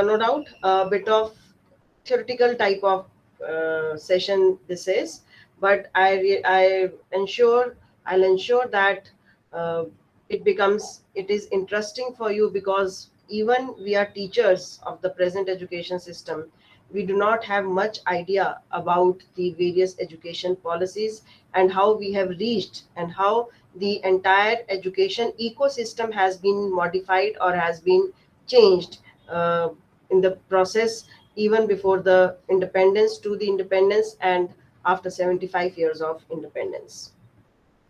no doubt a bit of theoretical type of session this is, but I'll ensure that uh, it is interesting for you, because even we are teachers of the present education system, we do not have much idea about the various education policies and how we have reached, and how the entire education ecosystem has been modified or has been changed uh, in the process, even before the independence, to the independence, and after 75 years of independence,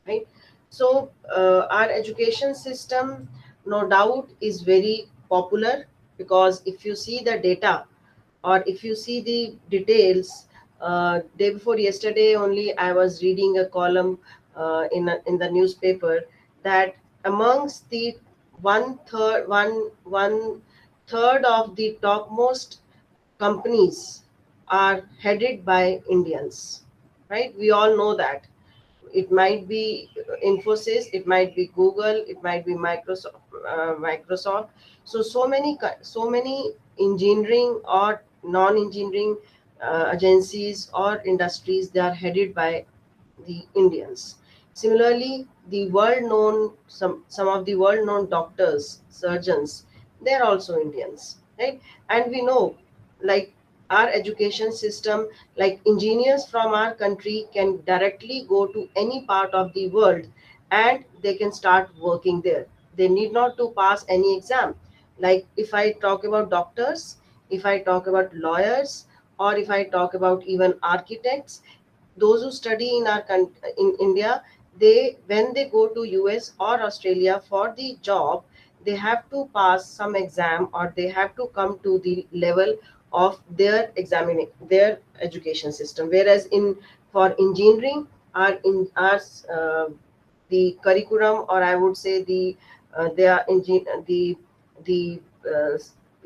right? So our education system, no doubt, is very popular, because if you see the data, or if you see the details, day before yesterday only I was reading a column in the newspaper, that amongst the one third of the topmost companies are headed by Indians, right? We all know that. It might be Infosys, it might be Google, it might be Microsoft. So many engineering or non-engineering agencies or industries, they are headed by the Indians. Similarly, the world known some of the world known doctors, surgeons, they are also Indians, right? And we know, like, our education system, like engineers from our country can directly go to any part of the world, and they can start working there. They need not to pass any exam. Like, if I talk about doctors, if I talk about lawyers, or if I talk about even architects, those who study in in India, they, when they go to US or Australia for the job, they have to pass some exam, or they have to come to the level of their examining their education system. Whereas in for engineering, our the curriculum, or I would say they are the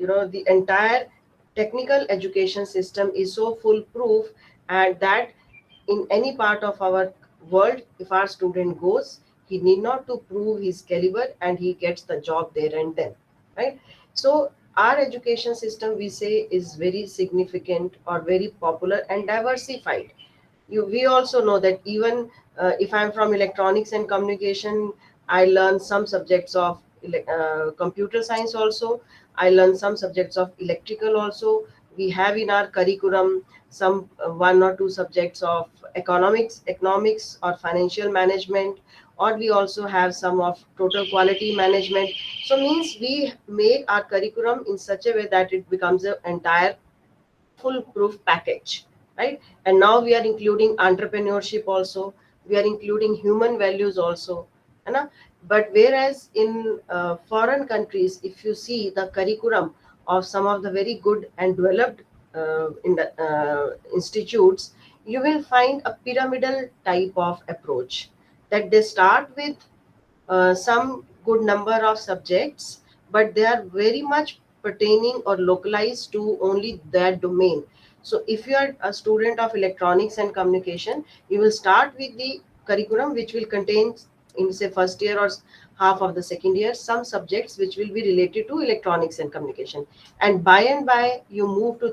uh, the entire technical education system is so foolproof, and that in any part of our world, if our student goes, he need not to prove his caliber, and he gets the job there and then, right? So our education system, we say, is very significant or very popular and diversified. We also know that even if I'm from electronics and communication, I learn some subjects of computer science also. I learn some subjects of electrical also. We have in our curriculum some one or two subjects of economics or financial management, or we also have some of total quality management. So means we make our curriculum in such a way that it becomes an entire foolproof package, right? And now we are including entrepreneurship also, we are including human values also, है ना? But whereas in foreign countries, if you see the curriculum of some of the very good and developed in the institutes, you will find a pyramidal type of approach, that they start with some good number of subjects, but they are very much pertaining or localized to only that domain. So, if you are a student of electronics and communication, you will start with the curriculum which will contain, in say first year or half of the second year, some subjects which will be related to electronics and communication, and by you move to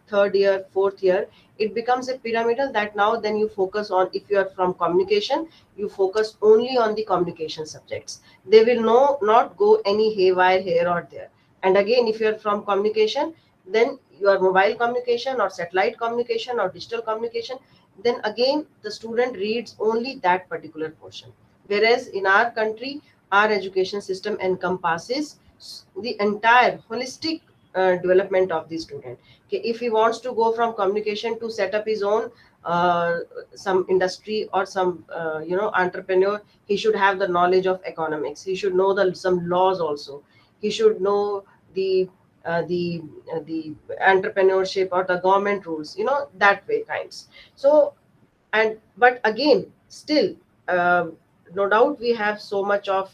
third year, fourth year, it becomes a pyramidal, that now then you focus on, if you are from communication, you focus only on the communication subjects. They will not go any haywire here or there. And again, if you are from communication, then your mobile communication or satellite communication or digital communication, then again the student reads only that particular portion. Whereas in our country, our education system encompasses the entire holistic development of the student. Okay, if he wants to go from communication to set up his own uh, some industry or some entrepreneur, he should have the knowledge of economics, he should know the some laws also, he should know the uh, the the entrepreneurship or the government rules, that way kinds. So, and but again, still, no doubt we have so much of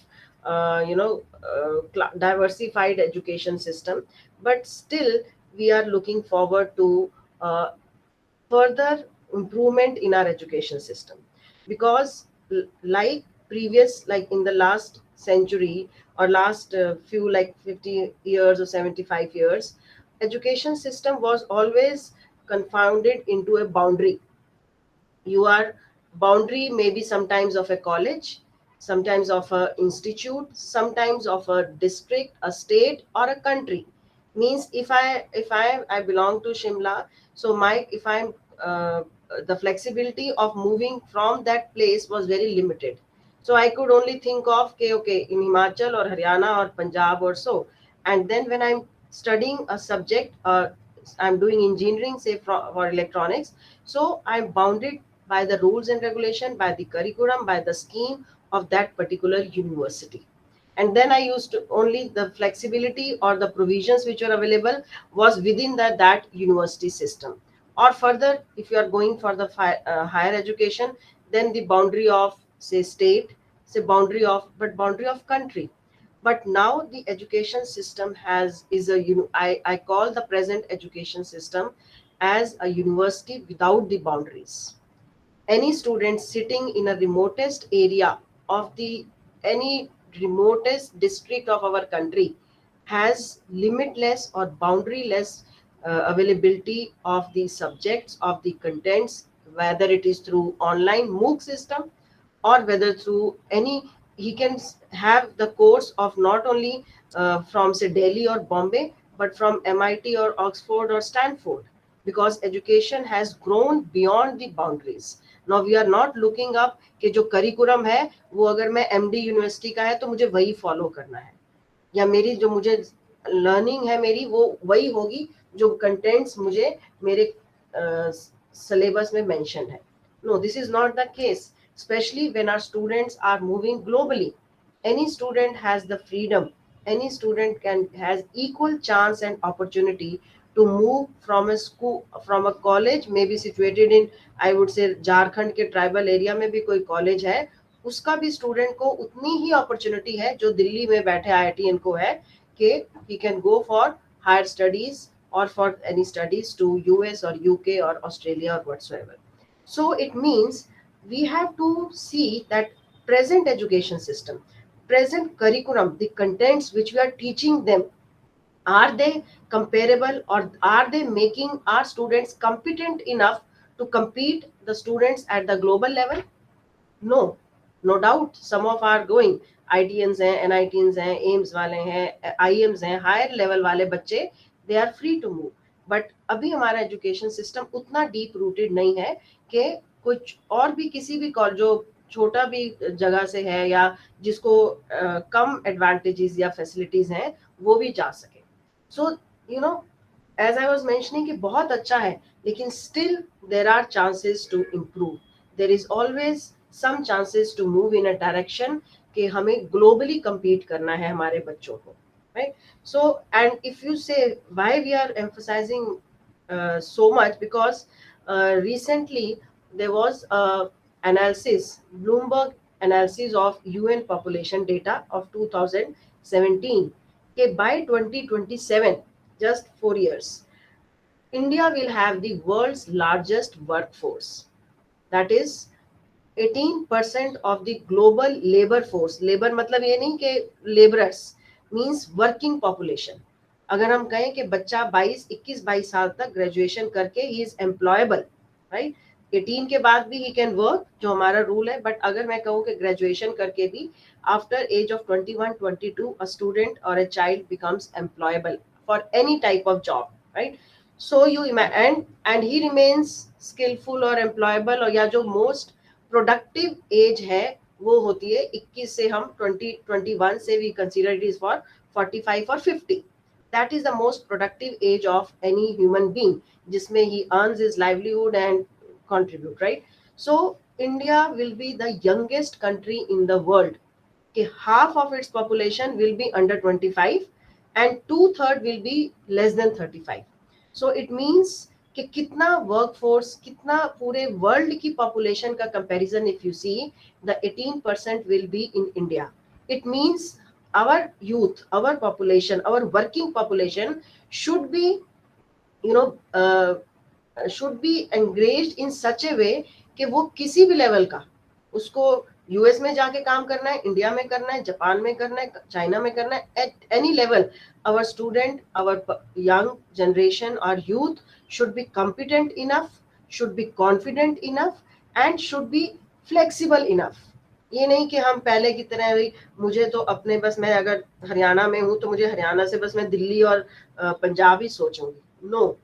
diversified education system, but still we are looking forward to uh, further improvement in our education system, because like previous, like in the last century or last few, like 50 years or 75 years, education system was always confounded into a boundary. You are boundary maybe sometimes of a college, sometimes of a institute, sometimes of a district, a state, or a country. Means if I belong to Shimla, so my if I'm uh, the flexibility of moving from that place was very limited. So I could only think of okay in Himachal or Haryana or Punjab or so. And then when I'm studying a subject, I'm doing engineering, say for electronics, so I'm bounded by the rules and regulation, by the curriculum, by the scheme of that particular university. And then I used to only the flexibility or the provisions which are available was within that university system. Or further, if you are going for the higher education, then the boundary of say state, say boundary of but boundary of country. But now the education system has is a I call the present education system as a university without the boundaries. Any student sitting in a remotest area of the any remotest district of our country has limitless or boundaryless availability of the subjects, of the contents, whether it is through online MOOC system or whether through any, he can have the course of not only from say Delhi or Bombay, but from MIT or Oxford or Stanford, because education has grown beyond the boundaries. Now we are not looking up कि जो curriculum है वो अगर मैं MD university का है तो मुझे वही फॉलो करना है, या मेरी जो मुझे लर्निंग है मेरी वो वही होगी जो कंटेंट्स मुझे मेरे सिलेबस में मेंशन है. No, this is not the case, especially when our students are moving globally. Any student has the freedom, any student can has equal chance and opportunity to move from a school, from a college maybe situated in, I would say, Jharkhand के tribal area में भी कोई college है, उसका भी student को उतनी ही opportunity है जो दिल्ली में बैठे आईआईटीएन को है कि he can go for higher studies or for any studies to US or UK or Australia or whatsoever. So it means we have to see that present education system, present curriculum, the contents which we are teaching them, are they comparable or are they making our students competent enough to compete the students at the global level? No, no doubt some of are going, ITNs हैं, NITs हैं, एम्स वाले हैं, IIMs हैं, higher level वाले बच्चे, they are free to move. But अभी हमारा education system उतना डीप रूटेड नहीं है कि कुछ और भी किसी भी कॉलेज जो छोटा भी जगह से है या जिसको कम एडवांटेजेस या फैसिलिटीज हैं वो भी जा सके. So you know, as I was mentioning कि बहुत अच्छा है, लेकिन still there are chances to improve. There is always some chances to move in a direction कि हमें globally compete करना है हमारे बच्चों को, right? So and if you say why we are emphasizing so much, because recently there was a analysis, Bloomberg analysis of UN population data of 2017 कि by 2027, just 4 years, India will have the world's largest workforce. That is 18% of the global labor force. Labour मतलब ये नहीं कि labourers, means working population. अगर हम कहें कि बच्चा 21-22 साल तक ग्रेजुएशन करके ही इज एम्प्लॉयबल, राइट, 18 के बाद भी ही कैन वर्क जो हमारा रूल है. बट अगर मैं कहूँ कि ग्रेजुएशन करके भी after age of 21-22 a student और a child becomes employable for any type of job, right. So you and he remains skillful और एम्प्लॉयबल, और या जो मोस्ट प्रोडक्टिव एज है वो होती है 21 से हम 20-21 से we consider it is for 45 और 50. That is the most productive age of any human being, जिसमें he earns his livelihood and contribute, right. So India will be the youngest country in the world कि half of its population will be under 25 and 2/3 will be less than 35. So it means कि कितना workforce, कितना पूरे world की population का comparison if you see, the 18% will be in India. It means our youth, our population, our working population should be you know should be engaged in such a way कि वो किसी भी level का, उसको US में जाके काम करना है, इंडिया में करना है, जापान में करना है, चाइना में करना है, at any level, our student, our young generation, our youth should be competent enough, should be confident enough, and should be flexible enough. ये नहीं कि हम पहले की तरह भाई मुझे तो अपने बस, मैं अगर हरियाणा में हूँ तो मुझे हरियाणा से बस मैं दिल्ली और पंजाब ही सोचूंगी. No,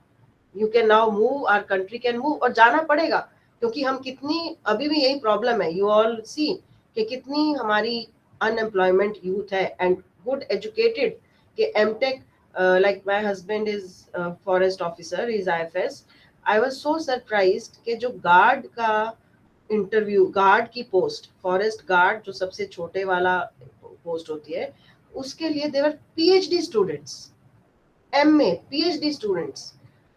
you can now move, our country can move, और जाना पड़ेगा, क्योंकि हम कितनी, अभी भी यही प्रॉब्लम है, यू ऑल सी कि कितनी हमारी अनएम्प्लॉयमेंट यूथ है एंड गुड एजुकेटेड, कि MTech, like my husband is forest officer, is IFS. I was so surprised कि जो गार्ड का इंटरव्यू, गार्ड की पोस्ट, फॉरेस्ट गार्ड जो सबसे छोटे वाला पोस्ट होती है, उसके लिए there were PhD students, MA PhD students.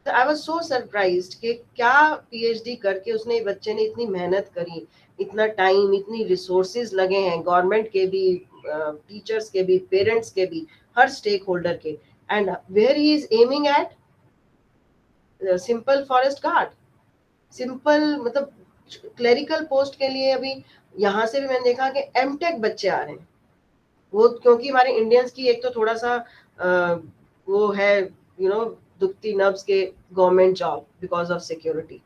तो आई वाज सो सरप्राइज्ड कि क्या पीएचडी करके उसने, बच्चे ने इतनी मेहनत करी, इतना टाइम, इतनी रिसोर्सेज लगे हैं, गवर्नमेंट के भी, टीचर्स के भी, पेरेंट्स के भी, हर स्टेक होल्डर के, and where he is aiming at simple forest guard, simple, मतलब क्लेरिकल पोस्ट के लिए. अभी यहाँ से भी मैंने देखा कि एमटेक बच्चे आ रहे हैं. वो क्योंकि हमारे इंडियंस की एक तो थोड़ा सा वो है, दुखती नब्स के government job because of security,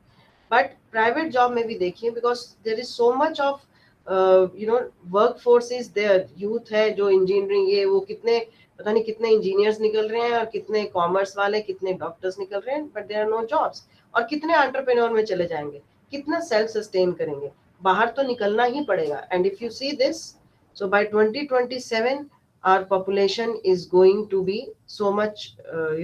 but private job में भी देखिए, because there is so much of work force is there, youth है जो इंजीनियरिंग, ये वो, कितने पता नहीं कितने इंजीनियर्स निकल रहे हैं, और कितने कॉमर्स वाले, कितने डॉक्टर्स निकल रहे हैं, but there are no jobs. और कितने एंटरप्रेन्योर में चले जाएंगे, कितना सेल्फ सस्टेन करेंगे, बाहर तो निकलना ही पड़ेगा. And if you see this, so by 2027 our population is going to be so much, uh,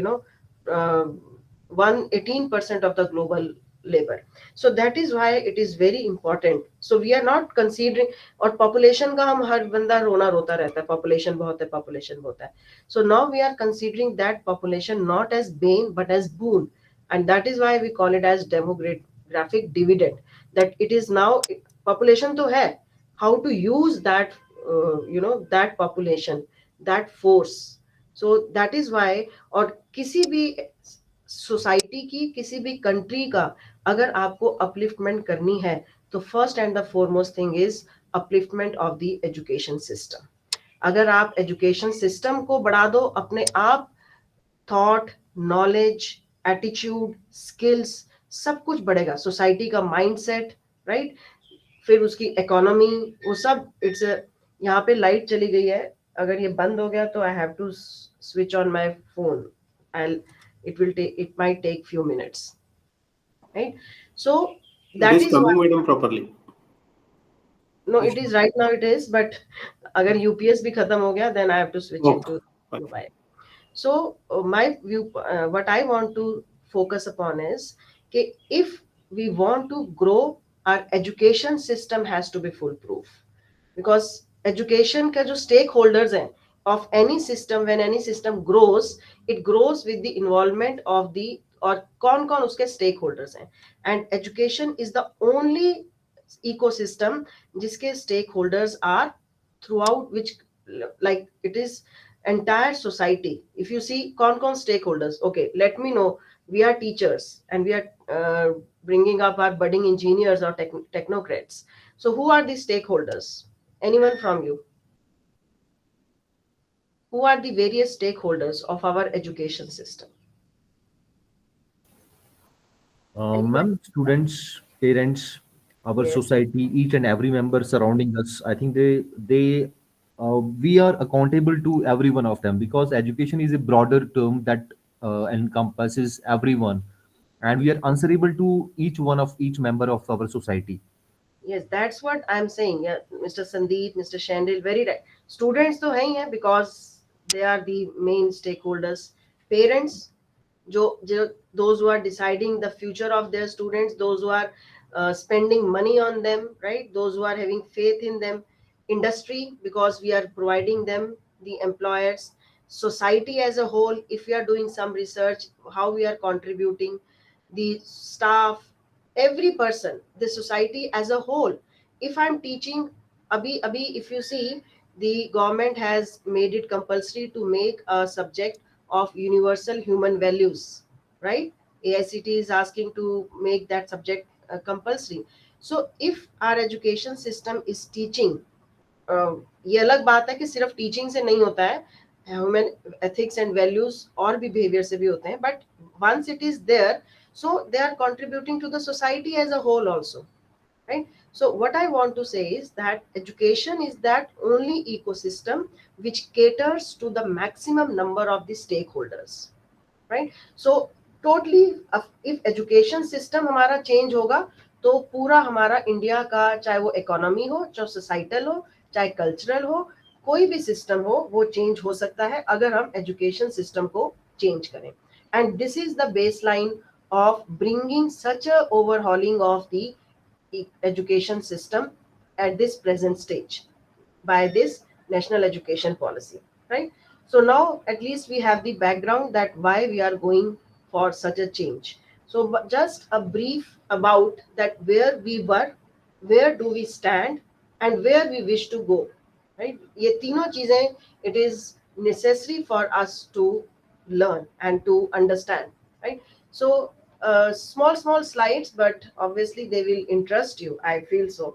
118% of the global labor. So that is why it is very important. So we are not considering, और population का हम हर बंदा रोना रोता रहता है, population बहुत है, population बहुत है. So now we are considering that population not as bane but as boon, and that is why we call it as demographic dividend, that it is now, population तो है, how to use that, that population, that force. So that is why, और किसी भी society की, किसी भी country का, अगर आपको अपलिफ्टमेंट करनी है, तो first and the foremost thing is upliftment of the education system. अगर आप एजुकेशन सिस्टम को बढ़ा दो, अपने आप थॉट, नॉलेज, एटीट्यूड, स्किल्स, सब कुछ बढ़ेगा, सोसाइटी का माइंडसेट, राइट. फिर उसकी इकोनॉमी, वो सब, इट्स, यहाँ पे लाइट चली गई है, अगर ये बंद हो गया तो I have to switch on my phone, I, it might take few minutes, right. So It that is is why, coming, madam, properly. no, it is right now, it is, but अगर UPS भी खत्म हो गया, then I have to switch Okay. into mobile. So my view, what I want to focus upon is कि if we want to grow, our education system has to be foolproof, because education का जो stake holders हैं of any system, when any system grows, it grows with the involvement of the, और कौन कौन उसके stakeholders हैं, and education is the only ecosystem जिसके stakeholders are throughout, which, like it is entire society. If you see कौन कौन stakeholders, okay, let me know. We are teachers and we are bringing up our budding engineers or technocrats. So who are the stakeholders? Anyone from you? Who are the various stakeholders of our education system? Anybody? Ma'am, students, parents, our Yes, society, each and every member surrounding us, I think we are accountable to every one of them, because education is a broader term that encompasses everyone, and we are answerable to each one of each member of our society. yes, that's what I'm saying. Yeah, Mr. Sandeep, Mr. Shandil, very right. Students तो हैं ही हैं, because they are the main stakeholders. Parents, जो those who are deciding the future of their students, those who are spending money on them, right? Those who are having faith in them. Industry, because we are providing them, the employers. Society as a whole, if we are doing some research, how we are contributing, the staff, every person, the society as a whole. If I'm teaching, abhi, if you see, the government has made it compulsory to make a subject of universal human values, right? AICT is asking to make that subject compulsory. So if our education system is teaching, ये अलग बात है कि सिर्फ teaching से नहीं होता है, ह्यूमन एथिक्स एंड वैल्यूज और भी बिहेवियर से भी होते हैं, but once it is there, so they are contributing to the society as a whole also, right? So what I want to say is that education is that only ecosystem which caters to the maximum number of the stakeholders, right? So totally, if education system हमारा change होगा तो पूरा हमारा India का, चाहे वो economy हो, चाहे सोसाइटल हो, चाहे कल्चरल हो, कोई भी सिस्टम हो, वो चेंज हो सकता है अगर हम एजुकेशन सिस्टम को चेंज करें. And this is the base line of bringing such a overhauling of the education system at this present stage by this national education policy, right? So now at least we have the background that why we are going for such a change. So just a brief about that, where we were, where do we stand, and where we wish to go, right? ये तीनों चीजें, it is necessary for us to learn and to understand, right? So small slides, but obviously they will interest you, I feel so.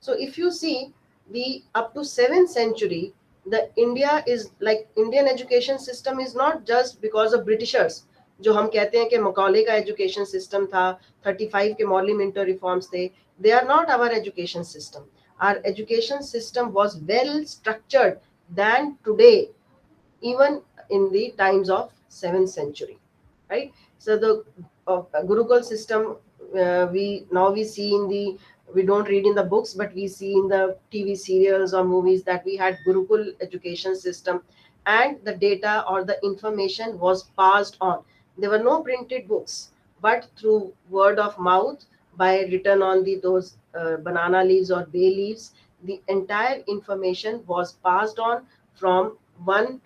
So if you see the up to 7th century, the India is like Indian education system is not just because of Britishers. जो हम कहते हैं कि Macaulay का education system था, 35 के Morley Minto reforms थे, they are not our education system. Our education system was well structured than today, even in the times of 7th century, right? So the Gurukul system, we see in the, we don't read in the books, but we see in the TV serials or movies that we had Gurukul education system, and the data or the information was passed on. There were no printed books, but through word of mouth, by written on the those banana leaves or bay leaves, the entire information was passed on from one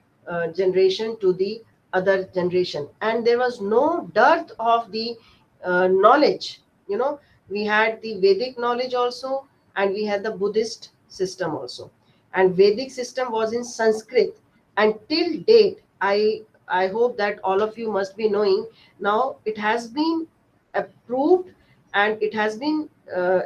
generation to the other generation, and there was no dearth of the knowledge. You know, we had the Vedic knowledge also, and we had the Buddhist system also, and Vedic system was in Sanskrit, and till date, I hope that all of you must be knowing, now it has been approved, and it has been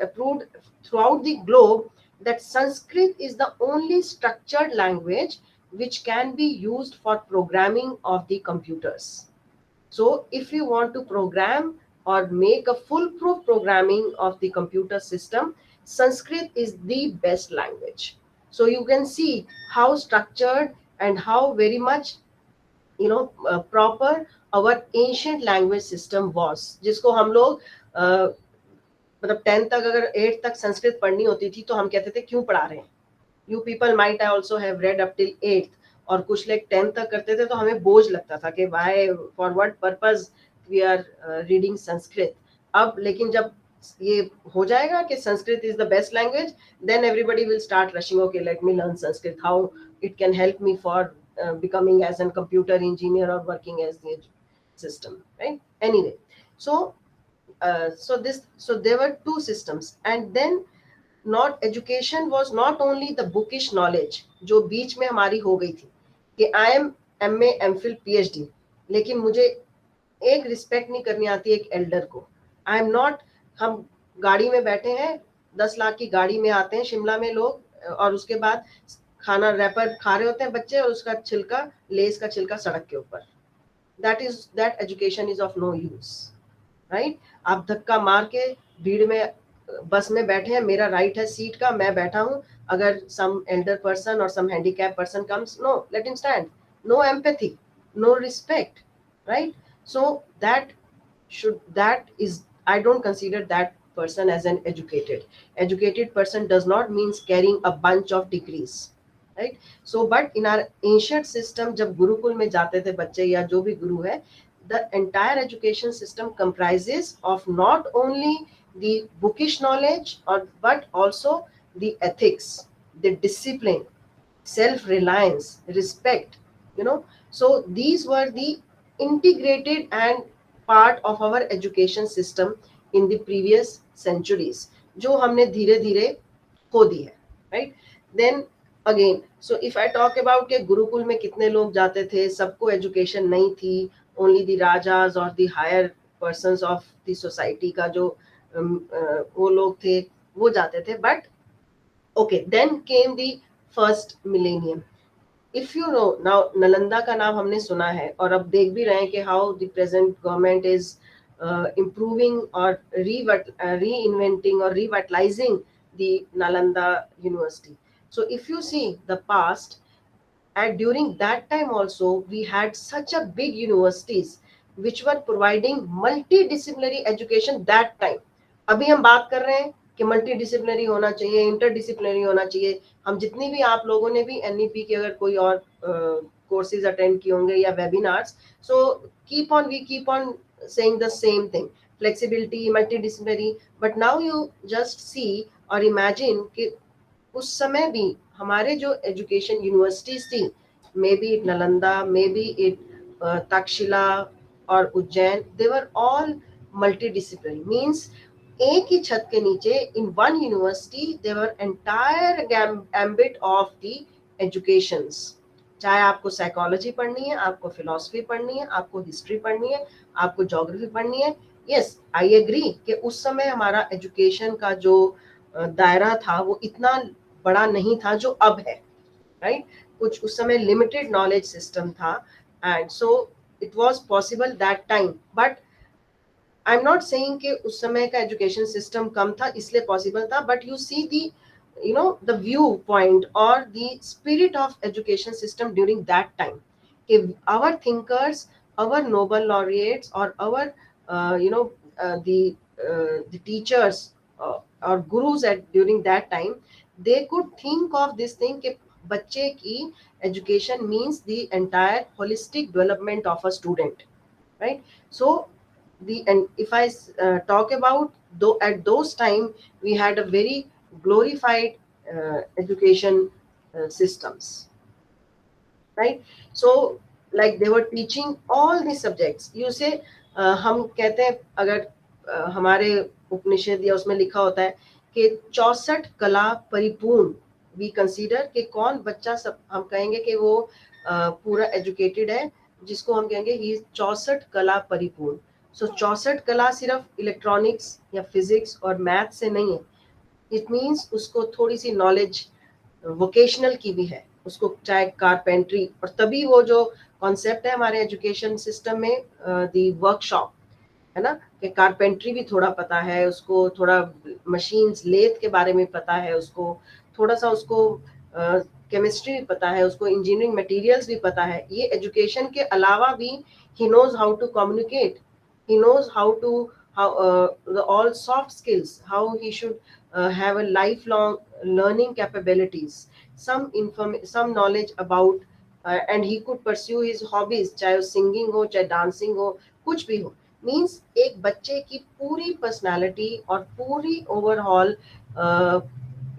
approved throughout the globe, that Sanskrit is the only structured language which can be used for programming of the computers. So if you want to program or make a foolproof programming of the computer system, Sanskrit is the best language. So you can see how structured and how very much, proper our ancient language system was, जिसको हम लोग मतलब 10th तक, अगर 8th तक संस्कृत पढ़नी होती थी तो हम कहते थे क्यों पढ़ा रहे हैं. You people might I also have read up till 8th, और कुछ लोग 10th तक करते थे तो हमें बोझ लगता था कि why, for what purpose we are reading Sanskrit. अब लेकिन जब ये हो जाएगा कि Sanskrit is the best language, then everybody will start rushing, okay let me learn Sanskrit, how it can help me for becoming as a computer engineer or working as the system, right? Anyway, so so there were two systems, and then not education was not only the bookish knowledge जो बीच में हमारी हो गई थी कि I am MA MPhil PhD, लेकिन मुझे एक रिस्पेक्ट नहीं करनी आती एक एल्डर को. आई एम नॉट, हम गाड़ी में बैठे हैं, 10 लाख की गाड़ी में आते हैं शिमला में लोग, और उसके बाद खाना रैपर खा रहे होते हैं बच्चे, और उसका छिलका, लेस का छिलका सड़क के ऊपर. That education is of no use, right? आप धक्का मार के भीड़ में बस में बैठे हैं, मेरा राइट है सीट का, मैं बैठा हूं, अगर सम एल्डर पर्सन और some handicap person comes, no, let him stand. No empathy, no respect, right? So that is, I don't consider that person as an educated person. Does not means carrying a bunch of degrees, right? So but in our ancient system, जब गुरुकुल में जाते थे बच्चे या जो भी गुरु है, the entire education system comprises of not only the bookish knowledge, but also the ethics, the discipline, self-reliance, respect, so these were the integrated and part of our education system in the previous centuries, जो हमने धीरे धीरे खो दी है, right? Then again, so if I talk about के गुरुकुल में कितने लोग जाते थे, सबको education नहीं थी, only the rajas or the higher persons of the society का जो वो लोग थे, वो जाते थे. But okay, then came the first millennium. If you know now, Nalanda का नाम हमने सुना है और अब देख भी रहे हैं कि how the present government is improving or reinventing or revitalizing the Nalanda University. So if you see the past, and during that time also we had such a big universities which were providing multidisciplinary education that time. अभी हम बात कर रहे हैं कि multidisciplinary होना चाहिए, interdisciplinary होना चाहिए. हम जितनी भी, आप लोगों ने भी एनईपी के अगर कोई और कोर्सेज अटेंड किए होंगे या webinars, so keep on saying the same thing, flexibility, multidisciplinary. But now you just see or imagine कि उस समय भी हमारे जो एजुकेशन यूनिवर्सिटीज थी, may be it Nalanda, may be it Takshashila और उज्जैन, दे वर ऑल मल्टीडिसिप्लिनरी. मीन्स एक ही छत के नीचे in one university they were entire ambit of the educations. चाहे आपको साइकोलॉजी पढ़नी है, आपको फिलॉसफी पढ़नी है, आपको हिस्ट्री पढ़नी है, आपको ज्योग्राफी पढ़नी है. यस, आई एग्री कि उस समय हमारा एजुकेशन का जो दायरा था वो इतना बड़ा नहीं था जो अब है, राइट. कुछ उस समय लिमिटेड नॉलेज सिस्टम था, and so it was possible that time. But I am not saying कि उस समय का एजुकेशन सिस्टम कम था इसलिए पॉसिबल था, but you see the, you know, the viewpoint or the spirit of education system during that time. If our thinkers, our Nobel laureates, or our the teachers or gurus at during that time, they could think of this thing कि बच्चे की education means the entire holistic development of a student, right? So and if I talk about, though at those time we had a very glorified education systems, right? So like they were teaching all the subjects. You say हम कहते हैं, अगर हमारे उपनिषद या उसमें लिखा होता है कि 64 कला परिपूर्ण, वी कंसीडर कि कौन बच्चा, सब हम कहेंगे कि वो पूरा एजुकेटेड है, जिसको हम कहेंगे ही 64 कला परिपूर्ण. सो 64 कला सिर्फ इलेक्ट्रॉनिक्स या फिजिक्स और मैथ से नहीं है. इट मीन्स उसको थोड़ी सी नॉलेज वोकेशनल की भी है, उसको चाहे कारपेंट्री, और तभी वो जो कॉन्सेप्ट है हमारे एजुकेशन सिस्टम में, दी वर्कशॉप, है ना, कि कारपेंट्री भी थोड़ा पता है उसको, थोड़ा मशीन्स लेथ के बारे में पता है उसको, थोड़ा सा उसको केमिस्ट्री भी पता है उसको, इंजीनियरिंग मटेरियल्स भी पता है. ये एजुकेशन के अलावा भी he knows how to communicate, he knows how to how the all soft skills, how he should have a lifelong learning capabilities, some knowledge about and he could pursue his hobbies, चाहे singing हो, चाहे dancing हो, कुछ भी हो. Means एक बच्चे की पूरी पर्सनालिटी और पूरी ओवरऑल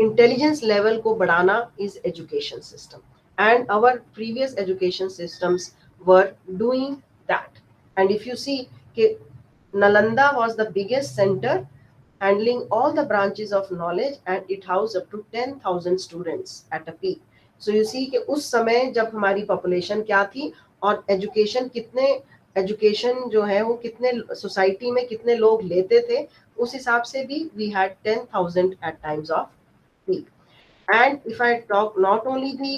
इंटेलिजेंस लेवल को बढ़ाना is education system. And our previous education systems were doing that. And if you see कि Nalanda was the biggest center handling all the branches of knowledge, and it housed up to 10,000 students at a peak. So you see कि उस समय जब हमारी population क्या थी और education जो है वो कितने सोसाइटी में कितने लोग लेते थे, उस हिसाब से भी we had 10,000 at times of peak. And if I talk not only the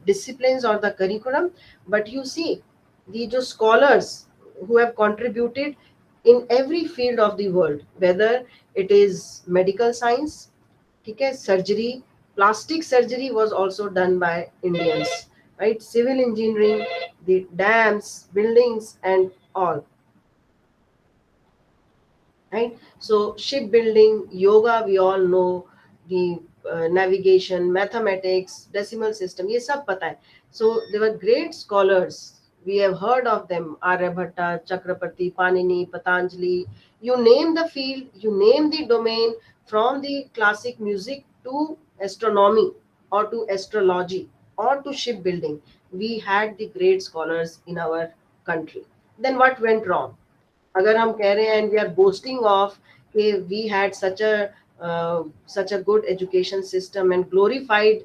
disciplines or the curriculum, but you see the just scholars who have contributed in every field of the world, whether it is medical science, okay, surgery, plastic surgery was also done by Indians, right? Civil engineering, the dams, buildings, and all, right? So shipbuilding, yoga, we all know, the navigation, mathematics, decimal system, ये सब पता है. So they were great scholars. We have heard of them: Aryabhatta, Chakrabarti, Panini, Patanjali. You name the field, you name the domain, from the classic music to astronomy or to astrology or to shipbuilding. We had the great scholars in our country. Then what went wrong? अगर हम कह रहे हैं and we are boasting of कि we had such a good education system and glorified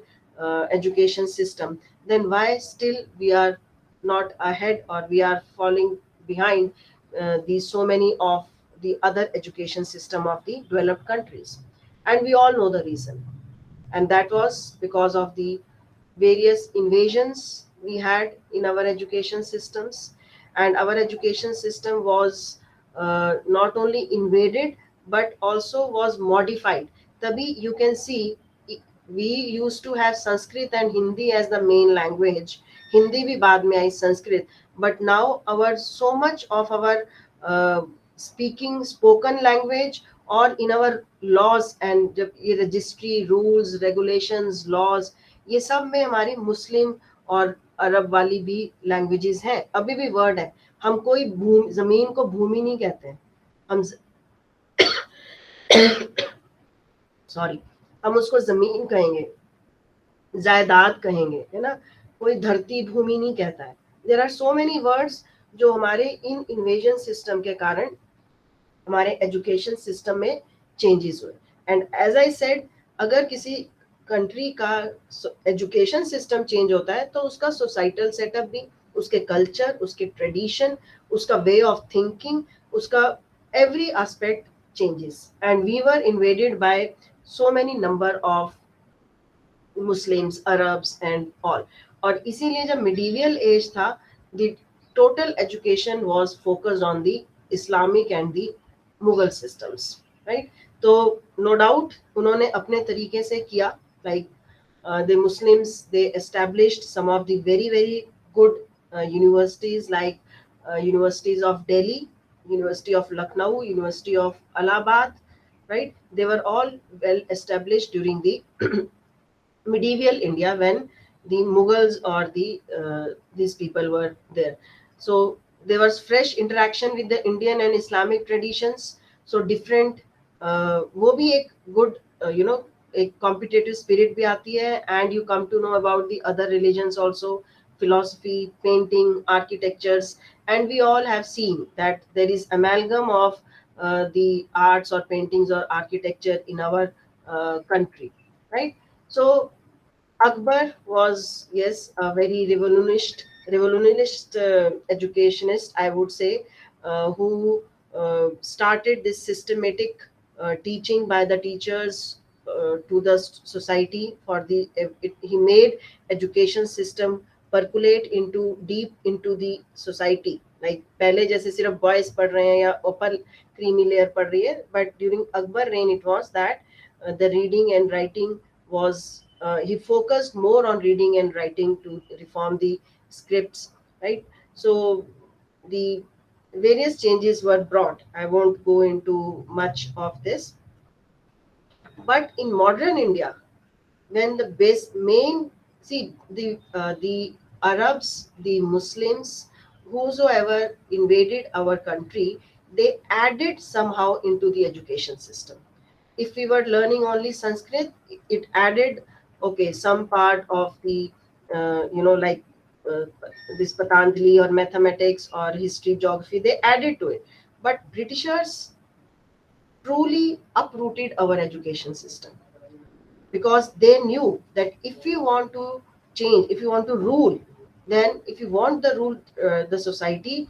education system, then why still we are not ahead or we are falling behind these so many of the other education system of the developed countries. And we all know the reason, and that was because of the various invasions we had in our education systems. And our education system was not only invaded but also was modified. Tabhi you can see, we used to have Sanskrit and Hindi as the main language. Hindi bhi baad mein aayi, Sanskrit. But now our so much of our uh, speaking spoken language, और in our laws, and जब ये registry rules regulations laws, ये सब में हमारी मुस्लिम और अरब वाली भी लैंग्वेजेस हैं. अभी भी वर्ड है, हम कोई जमीन को भूमि नहीं कहते हैं, हम सॉरी, हम उसको जमीन कहेंगे, जायदाद कहेंगे, है ना. कोई धरती भूमि नहीं कहता है. There are so many words जो हमारे इन इन्वेजन सिस्टम के कारण हमारे एजुकेशन सिस्टम में चेंजेस हुए. एंड एज आई सेड, अगर किसी कंट्री का एजुकेशन सिस्टम चेंज होता है तो उसका सोसाइटल सेटअप भी, उसके कल्चर, उसके ट्रेडिशन, उसका वे ऑफ थिंकिंग, उसका every aspect changes. And we were invaded by so many number of Muslims, Arabs and all. और इसीलिए जब मिडीवियल एज था, the total education was focused on the Islamic and the Mughal systems, right. तो नो डाउट उन्होंने अपने तरीके से किया. Like the Muslims, they established some of the very very good universities, like universities of Delhi, University of Lucknow, University of Allahabad, right. They were all well established during the medieval India, when the Mughals or the these people were there. So there was fresh interaction with the Indian and Islamic traditions. So different, वो भी एक good, एक competitive spirit भी आती है, and you come to know about the other religions also, philosophy, painting, architectures, and we all have seen that there is amalgam of the arts or paintings or architecture in our country, right? So Akbar was, yes, a very revolutionist educationist, I would say, who started this systematic teaching by the teachers to the society. For the he made education system percolate into deep into the society. Like पहले जैसे सिर्फ boys पढ़ रहे हैं या upper creamy layer पढ़ रही है, but during Akbar reign it was that the reading and writing was, he focused more on reading and writing to reform the scripts, right. So the various changes were brought. I won't go into much of this, but in modern India, when the base main, see, the Arabs, the Muslims, whosoever invaded our country, they added somehow into the education system. If we were learning only Sanskrit, it added, okay, some part of the, like uh, this Patanjali or mathematics or history, geography, they added to it. But Britishers truly uprooted our education system, because they knew that if you want to change, if you want to rule, then if you want the rule, the society,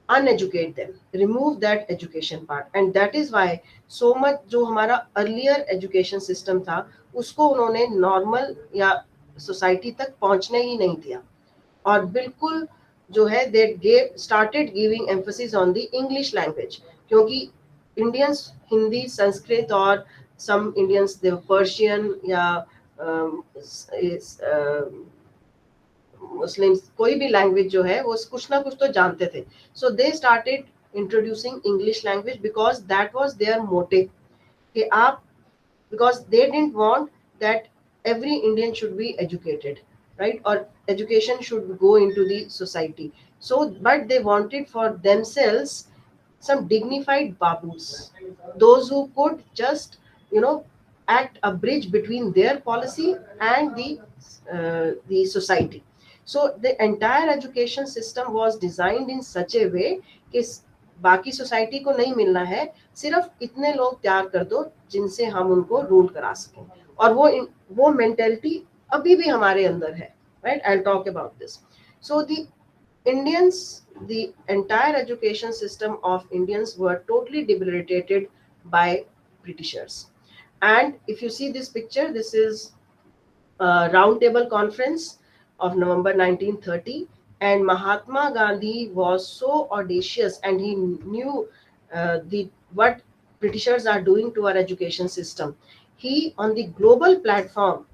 uneducate them, remove that education part. And that is why so much जो हमारा earlier education system था, उसको उन्होंने normal या society तक पहुंचने ही नहीं दिया. और बिल्कुल जो है, they gave started giving emphasis on the English language, क्योंकि Indians हिंदी, संस्कृत, और some Indians they were Persian या मुस्लिम्स, कोई भी लैंग्वेज जो है वो कुछ ना कुछ तो जानते थे. So they started introducing English language, because that was their motive कि आप, because they didn't want that every Indian should be educated, right, or education should go into the society. So but they wanted for themselves some dignified babus, those who could just, you know, act a bridge between their policy and the society. So the entire education system was designed in such a way कि बाकी society को नहीं मिलना है, सिर्फ इतने लोग तैयार कर दो जिनसे हम उनको रूल करा सकें. और वो मेंटेलिटी अभी भी हमारे अंदर है, right. I will talk about this. So the Indians, the entire education system of Indians were totally debilitated by Britishers. And if you see this picture, this is Round Table Conference of November 1930, and Mahatma Gandhi was so audacious, and he knew the what Britishers are doing to our education system. He, on the global platform,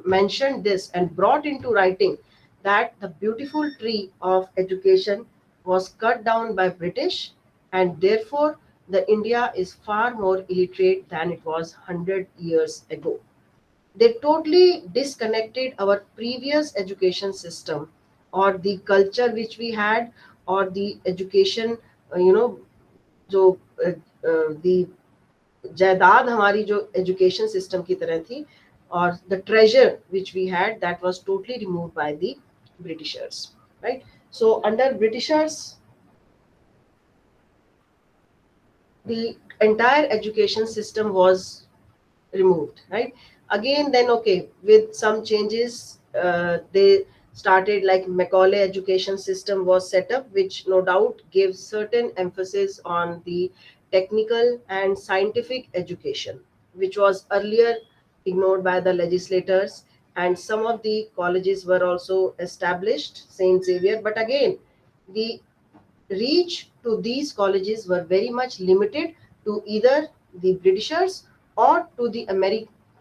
mentioned this and brought into writing that the beautiful tree of education was cut down by British, and therefore the India is far more illiterate than it was 100 years ago. They totally disconnected our previous education system or the culture which we had, or the education, you know, जो the जायदाद हमारी जो education system की तरह थी, और the treasure which we had, that was totally removed by the Britishers, right? So under Britishers, the entire education system was removed, right? Again, then okay, with some changes, they started, like Macaulay education system was set up, which no doubt gives certain emphasis on the technical and scientific education, which was earlier ignored by the legislators. And some of the colleges were also established, Saint Xavier, but again, the reach to these colleges were very much limited to either the Britishers or to the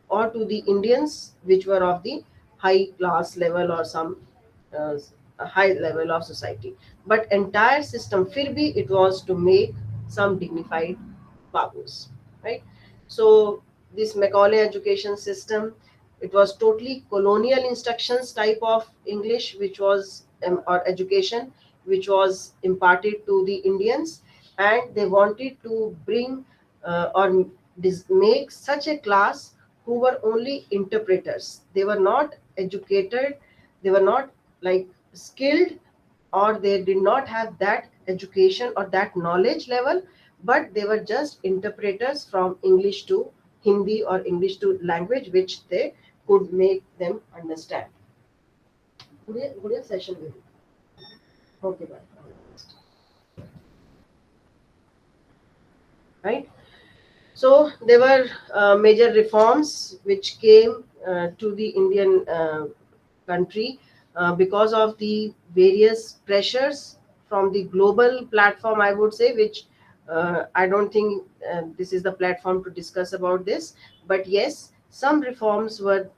or to the Indians, which were of the high class level or some uh, high level of society. But entire system, फिर भी it was to make some dignified babus, right? So this Macaulay education system, it was totally colonial instructions type of English, which was or education, which was imparted to the Indians, and they wanted to bring or make such a class who were only interpreters. They were not educated, they were not like skilled, or they did not have that education or that knowledge level, but they were just interpreters from English to Hindi or English to language which they could make them understand. Good session with you. Okay, bye. Right. So there were major reforms which came to the Indian country because of the various pressures from the global platform, I would say, which I don't think this is the platform to discuss about this. But yes, some reforms were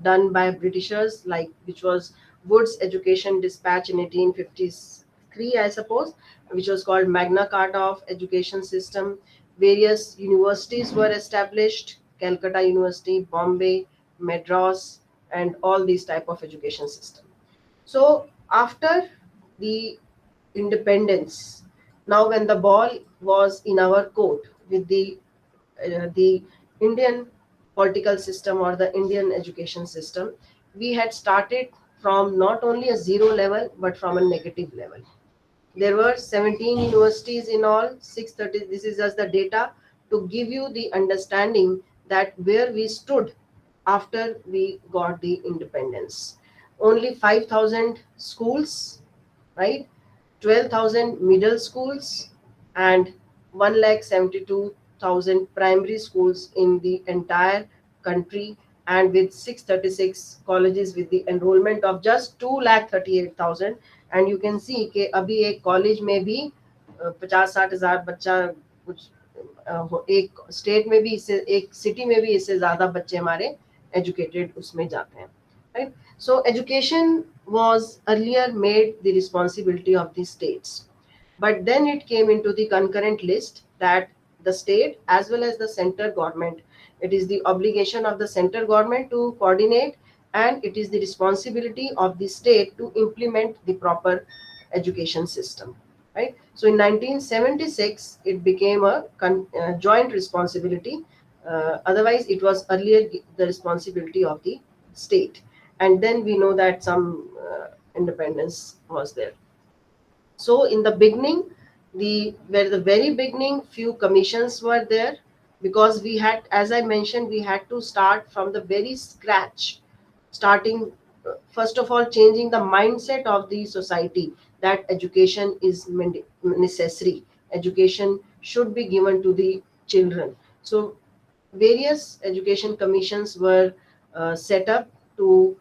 done by Britishers, like which was Wood's Education Dispatch in 1853, I suppose, which was called Magna Carta of Education System. Various universities were established: Calcutta University, Bombay, Madras, and all these type of education system. So after the independence, now when the ball was in our court with the Indian political system or the Indian education system, we had started from not only a zero level but from a negative level. There were 17 universities in all, 630. This is just the data to give you the understanding that where we stood after we got the independence. Only 5,000 schools, right? 12,000 middle schools and 1,72,000 primary schools in the entire country, and with 636 colleges with the enrollment of just 2,38,000. And you can see कि अभी एक college में भी 50-60 हजार बच्चा कुछ एक state में भी इससे, एक सिटी में भी इससे ज्यादा बच्चे हमारे एजुकेटेड उसमें जाते हैं, right? So education was earlier made the responsibility of the states, but then it came into the concurrent list that the state as well as the center government, it is the obligation of the center government to coordinate, and it is the responsibility of the state to implement the proper education system, right? So in 1976 it became a joint responsibility. Otherwise it was earlier the responsibility of the state, and then we know that some independence was there. So in the beginning, the very beginning, few commissions were there, because we had, as I mentioned, we had to start from the very scratch, starting first of all changing the mindset of the society that education is necessary, education should be given to the children. So various education commissions were set up to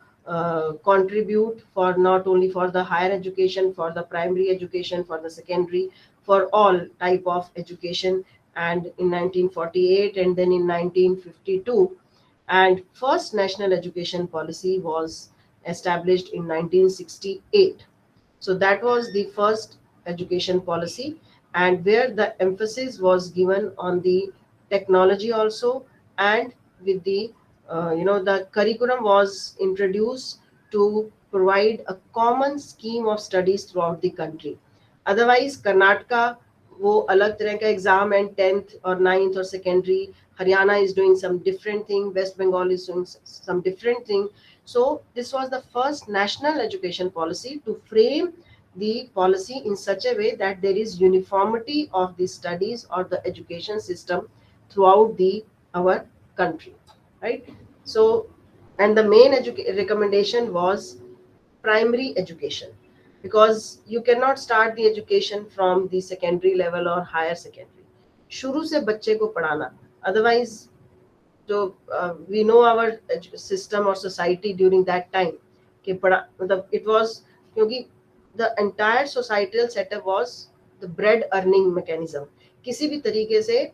contribute for not only for the higher education, for the primary education, for the secondary, for all type of education. And in 1948 and then in 1952, and first national education policy was established in 1968. So that was the first education policy, and where the emphasis was given on the technology also, and with the the curriculum was introduced to provide a common scheme of studies throughout the country. Otherwise Karnataka, वो अलग तरह का exam and tenth और ninth और secondary, Haryana is doing some different thing, West Bengal is doing some different thing. So this was the first national education policy to frame the policy in such a way that there is uniformity of the studies or the education system throughout the our country, right? So, and the main recommendation was primary education, because you cannot start the education from the secondary level or higher secondary. शुरू से बच्चे को पढ़ाना, otherwise जो we know our system or society during that time कि पढ़ा मतलब it was, क्योंकि the entire societal setup was the bread earning mechanism. किसी भी तरीके से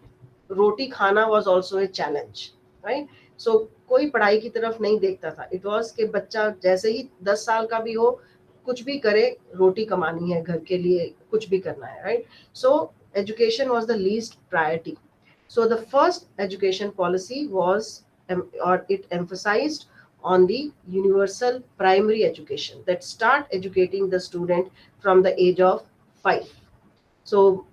रोटी खाना was also a challenge, right? So कोई पढ़ाई की तरफ नहीं देखता था. It was कि बच्चा जैसे ही 10 साल का भी हो, कुछ भी करे, रोटी कमानी है, घर के लिए कुछ भी करना है, right? So education was the least priority. So the first education policy was, or it emphasized on the universal primary education, that start educating the student from the age of 5. So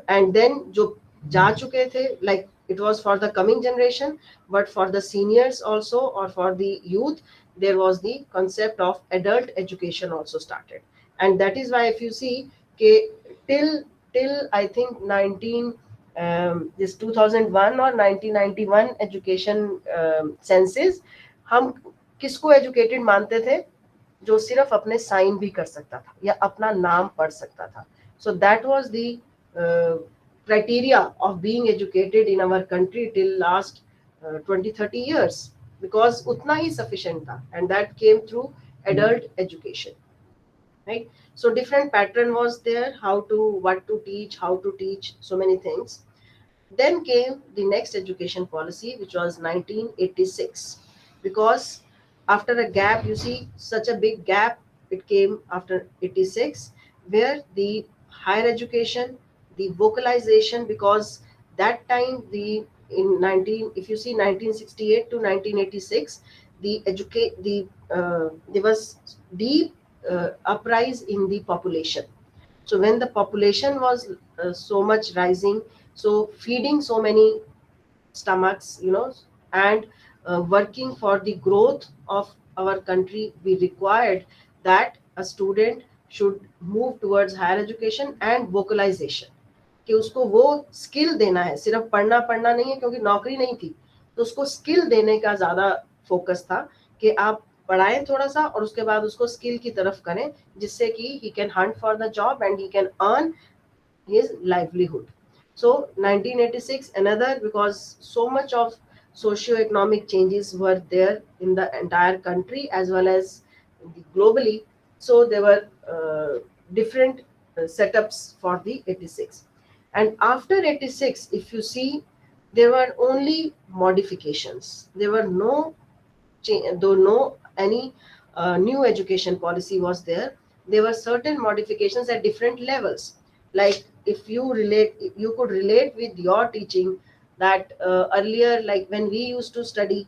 and then जो जा चुके थे, like it was for the coming generation, but for the seniors also or for the youth, there was the concept of adult education also started. And that is why if you see ke, till I think 19 this 2001 or 1991 education census, हम किसको educated मानते थे? जो सिर्फ अपने sign भी कर सकता था या अपना नाम पढ़ सकता था. So that was the criteria of being educated in our country till last 20-30 years, because उतना ही sufficient था, and that came through adult education, right? So different pattern was there, how to, what to teach, how to teach, so many things. Then came the next education policy, which was 1986. Because after a gap, you see, such a big gap, it came after 86, where the higher education, the vocalization, because that time in 19, if you see 1968 to 1986, there was deep uprise in the population. So when the population was so much rising, so feeding so many stomachs, and working for the growth of our country, we required that a student should move towards higher education and vocalization, कि उसको वो skill देना है, सिर्फ पढ़ना पढ़ना नहीं है, क्योंकि नौकरी नहीं थी, तो उसको स्किल देने का ज्यादा फोकस था कि आप पढ़ाएं थोड़ा सा और उसके बाद उसको स्किल की तरफ करें, जिससे कि he can hunt for the job and he can earn his livelihood. So 1986, another, because so much of socio-economic changes were there in the entire country as well as globally. So there were different setups for the 86. And after 86, if you see, there were only modifications. There were no though no any new education policy was there. There were certain modifications at different levels. Like if you relate, you could relate with your teaching that earlier, like when we used to study,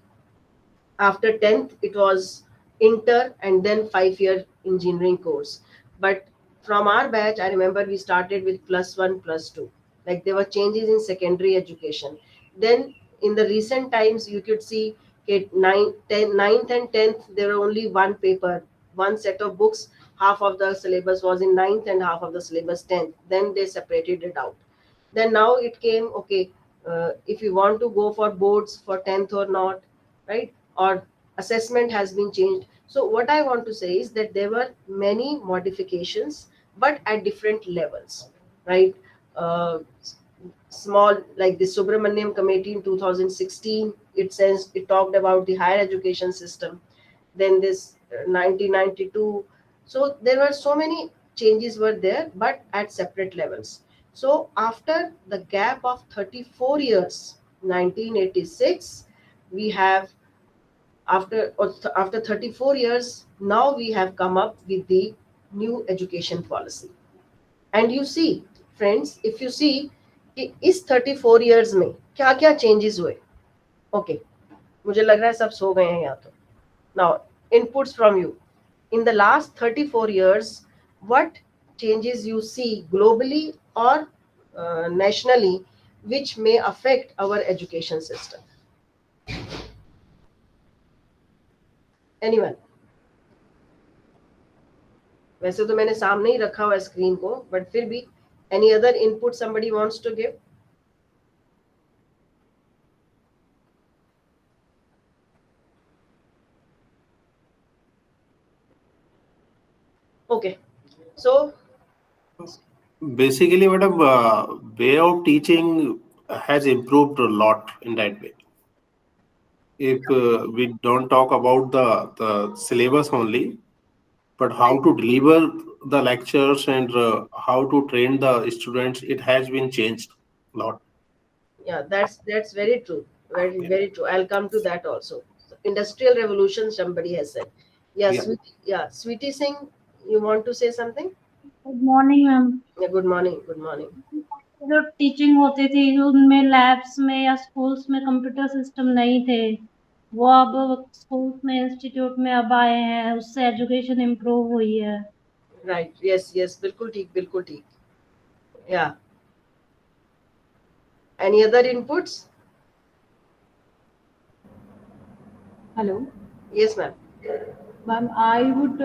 after 10th it was inter and then 5 year engineering course. But from our batch, I remember we started with +1 +2. Like there were changes in secondary education. Then in the recent times you could see, okay, 9th and 10th there were only one paper, one set of books. Half of the syllabus was in 9th and half of the syllabus 10th. Then they separated it out. Then now it came, okay, if you want to go for boards for 10th or not, right? Or assessment has been changed. So what I want to say is that there were many modifications, but at different levels, right? uh, Small, like the Subramaniam Committee in 2016, it says, it talked about the higher education system. Then this 1992. So there were so many changes were there, but at separate levels. So after the gap of 34 years, 1986, we have, after 34 years, now we have come up with the new education policy. And you see friends, if you see कि इस 34 years में क्या क्या changes हुए. Okay okay, मुझे लग रहा है सब सो गए हैं यहाँ. तो now inputs from you, in the last 34 years, what changes you see globally or nationally which may affect our education system? Anyone? वैसे तो मैंने सामने ही रखा हुआ स्क्रीन को, बट फिर भी any other input somebody wants to give? Okay, so Basically, madam, way of teaching has improved a lot in that way. If we don't talk about the syllabus only, but how right. to deliver the lectures and how to train the students, it has been changed a lot. Yeah, that's very true. Very Yeah. very true. I'll come to that also. Industrial revolution, somebody has said. Yeah, Yeah. sweetie. Yeah, Sweetie Singh, you want to say something? Good morning ma'am. Yeah, good morning. Good morning. जो teaching होती थी उनमें labs में या schools में computer system नहीं थे, वो अब स्कूल्स में इंस्टीट्यूट में अब आए हैं, उससे एजुकेशन इम्प्रूव हुई है। Right. Yes. Yes. बिल्कुल ठीक. बिल्कुल ठीक. Yeah. Any other inputs? Hello, Yes, ma'am. ma'am. I would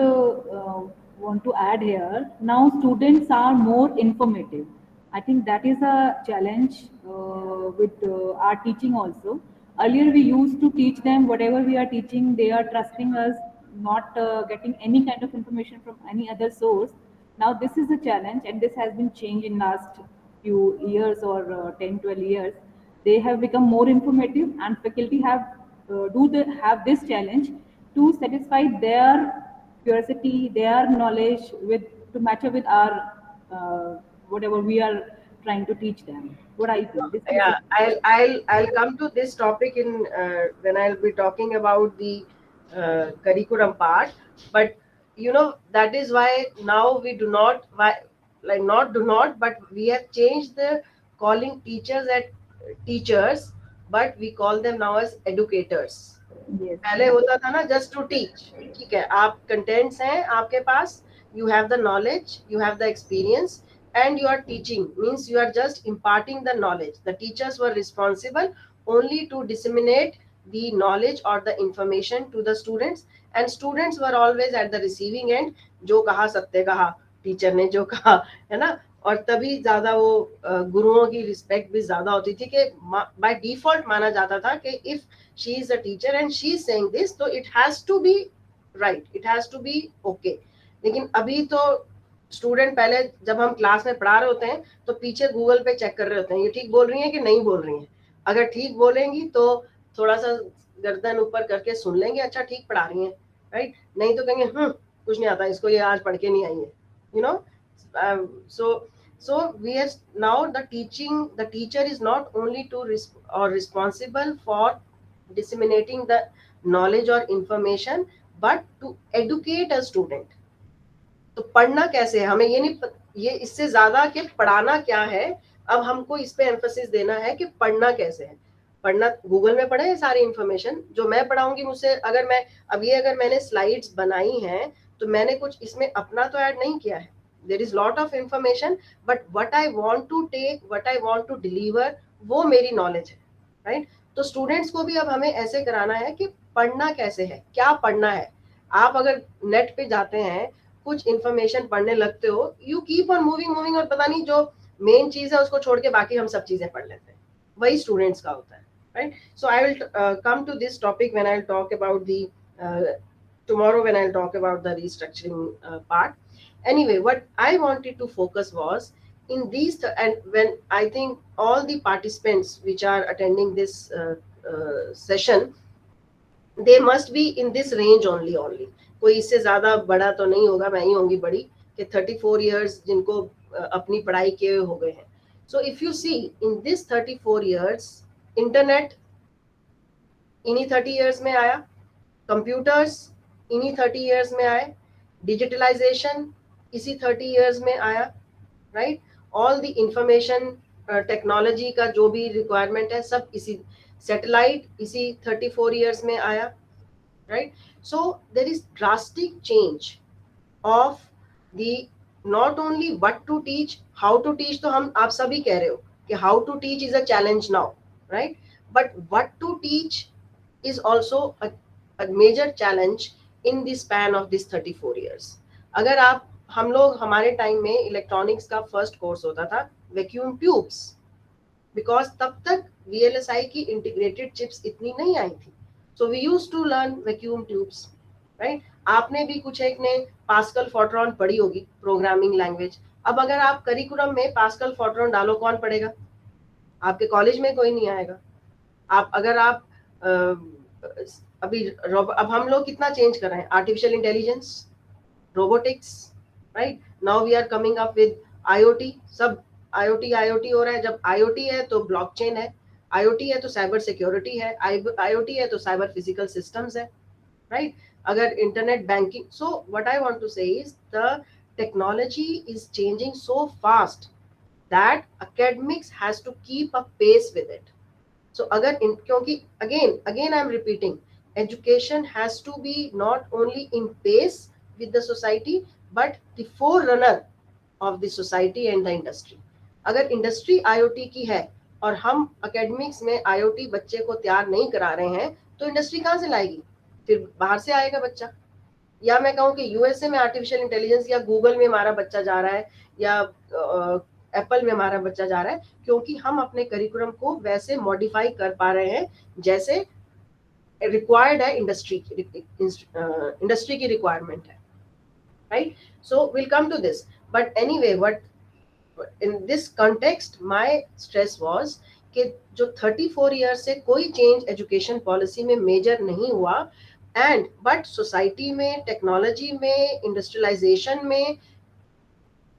want to add here. Now, students are more informative. I think that is a challenge with our teaching also. Earlier, we used to teach them whatever we are teaching, they are trusting us, not getting any kind of information from any other source. Now, this is a challenge, and this has been changed in last few years or 10, 12 years. They have become more informative, and faculty have have this challenge to satisfy their curiosity, their knowledge with to match up with our whatever we are trying to teach them. What I feel, this is Yeah, I'll come to this topic in when I'll be talking about the curriculum part. But that is why now we do not, why, like, not do not, but we have changed the calling teachers at teachers, but we call them now as educators. yes, पहले होता था ना just to teach. ठीक है, आप contents हैं आपके पास, you have the knowledge, you have the experience, and you are teaching means you are just imparting the knowledge. The teachers were responsible only to disseminate the knowledge or the information to the students, and students were always at the receiving end. जो कहा सत्य कहा, teacher ने जो कहा, है ना. और तभी ज्यादा वो गुरुओं की रिस्पेक्ट भी ज्यादा होती थी कि बाय डिफॉल्ट माना जाता था कि if she is a teacher and she is saying this, तो it has to be right, it has to be okay. लेकिन अभी तो स्टूडेंट, पहले जब हम क्लास में पढ़ा रहे होते हैं तो पीछे गूगल पे चेक कर रहे होते हैं ये ठीक बोल रही हैं कि नहीं बोल रही हैं. अगर ठीक बोलेंगी तो थोड़ा सा गर्दन ऊपर करके सुन लेंगे, अच्छा ठीक पढ़ा रही हैं, राइट. नहीं तो कहेंगे कुछ नहीं आता इसको, ये आज पढ़ के नहीं आई है, you know. So we are now the teacher is not only to or responsible for disseminating the knowledge or information, but to educate a student. तो पढ़ना कैसे है हमें ये नहीं ये इससे ज्यादा कि पढ़ाना क्या है, अब हमको इस पे एम्फोसिस देना है कि पढ़ना कैसे है. पढ़ना गूगल में पढ़े सारी इंफॉर्मेशन जो मैं पढ़ाऊंगी मुझसे, अगर मैं अगर मैंने स्लाइड्स बनाई हैं तो मैंने कुछ इसमें अपना तो ऐड नहीं किया है. There is lot of information, but what I want to take, what I want to deliver, वो मेरी नॉलेज है, राइट. तो स्टूडेंट्स को भी अब हमें ऐसे कराना है कि पढ़ना कैसे है, क्या पढ़ना है. आप अगर नेट पे जाते हैं, कुछ इंफॉर्मेशन पढ़ने लगते हो, you keep on moving moving, और पता नहीं जो मेन चीज है उसको छोड़ के बाकी हम सब चीजें पढ़ लेते हैं. वही स्टूडेंट्स का होता है, right. So I will come to this topic when I will talk about the tomorrow when I'll talk about the restructuring part. Anyway, what I wanted to focus was in these, and when I think all the participants which are attending this session, they must be in this range only. कोई इससे ज्यादा बड़ा तो नहीं होगा, मैं ही होंगी बड़ी कि 34 years जिनको अपनी पढ़ाई किए हुए हो गए हैं. So if you see in this 34 years, internet इन्हीं 30 years में आया, कंप्यूटर्स इन्हीं 30 years में आए, डिजिटलाइजेशन इसी 30 years में आया, right. All the information technology का जो भी रिक्वायरमेंट है सब इसी, सैटेलाइट इसी 34 years में आया, right. So there is drastic change of the, not only what to teach, how to teach तो हम आप सभी कह रहे हो कि how to teach is a challenge now, right, but what to teach is also a major challenge in the span of this 34 years. अगर आप, हम लोग हमारे टाइम में इलेक्ट्रॉनिक्स का फर्स्ट कोर्स होता था वैक्यूम ट्यूब्स, बिकॉज तब तक VLSI की इंटीग्रेटेड चिप्स इतनी नहीं आई थी. So we used to learn vacuum tubes, right. आपने भी कुछ एक ने पास्कल फोर्ट्रॉन पढ़ी होगी, प्रोग्रामिंग लैंग्वेज. अब अगर आप करिकुलम में पास्कल फोर्ट्रॉन डालो, कौन पढ़ेगा? आपके कॉलेज में कोई नहीं आएगा. आप अगर आप अभी अब हम लोग कितना चेंज कर रहे हैं, artificial intelligence, robotics, right. Now we are coming up with IoT. सब IoT हो रहा है. जब IoT है तो ब्लॉकचेन है, IoT है तो साइबर सिक्योरिटी है, IoT है तो साइबर फिजिकल सिस्टम्स है, राइट. अगर internet banking, so what I want to say is the technology is changing so fast that academics has to keep a pace with it. So अगर क्योंकि again I am repeating, education has to be not only in pace with the society but the forerunner of the society and the industry. अगर industry IoT की है और हम academics में IoT बच्चे को तैयार नहीं करा रहे हैं तो इंडस्ट्री कहाँ से लाएगी? फिर बाहर से आएगा बच्चा. या मैं कहूँ कि USA में आर्टिफिशियल इंटेलिजेंस या गूगल में हमारा बच्चा जा रहा है या एप्पल में हमारा बच्चा जा रहा है, क्योंकि हम अपने करिकुलम को वैसे मॉडिफाई कर पा रहे हैं जैसे रिक्वायर्ड है, इंडस्ट्री की रिक्वायरमेंट है, right. So will come to this, but anyway what in this context my stress was कि जो 34 years से कोई चेंज एजुकेशन पॉलिसी में मेजर नहीं हुआ, एंड बट सोसाइटी में, टेक्नोलॉजी में, इंडस्ट्रियलाइजेशन में,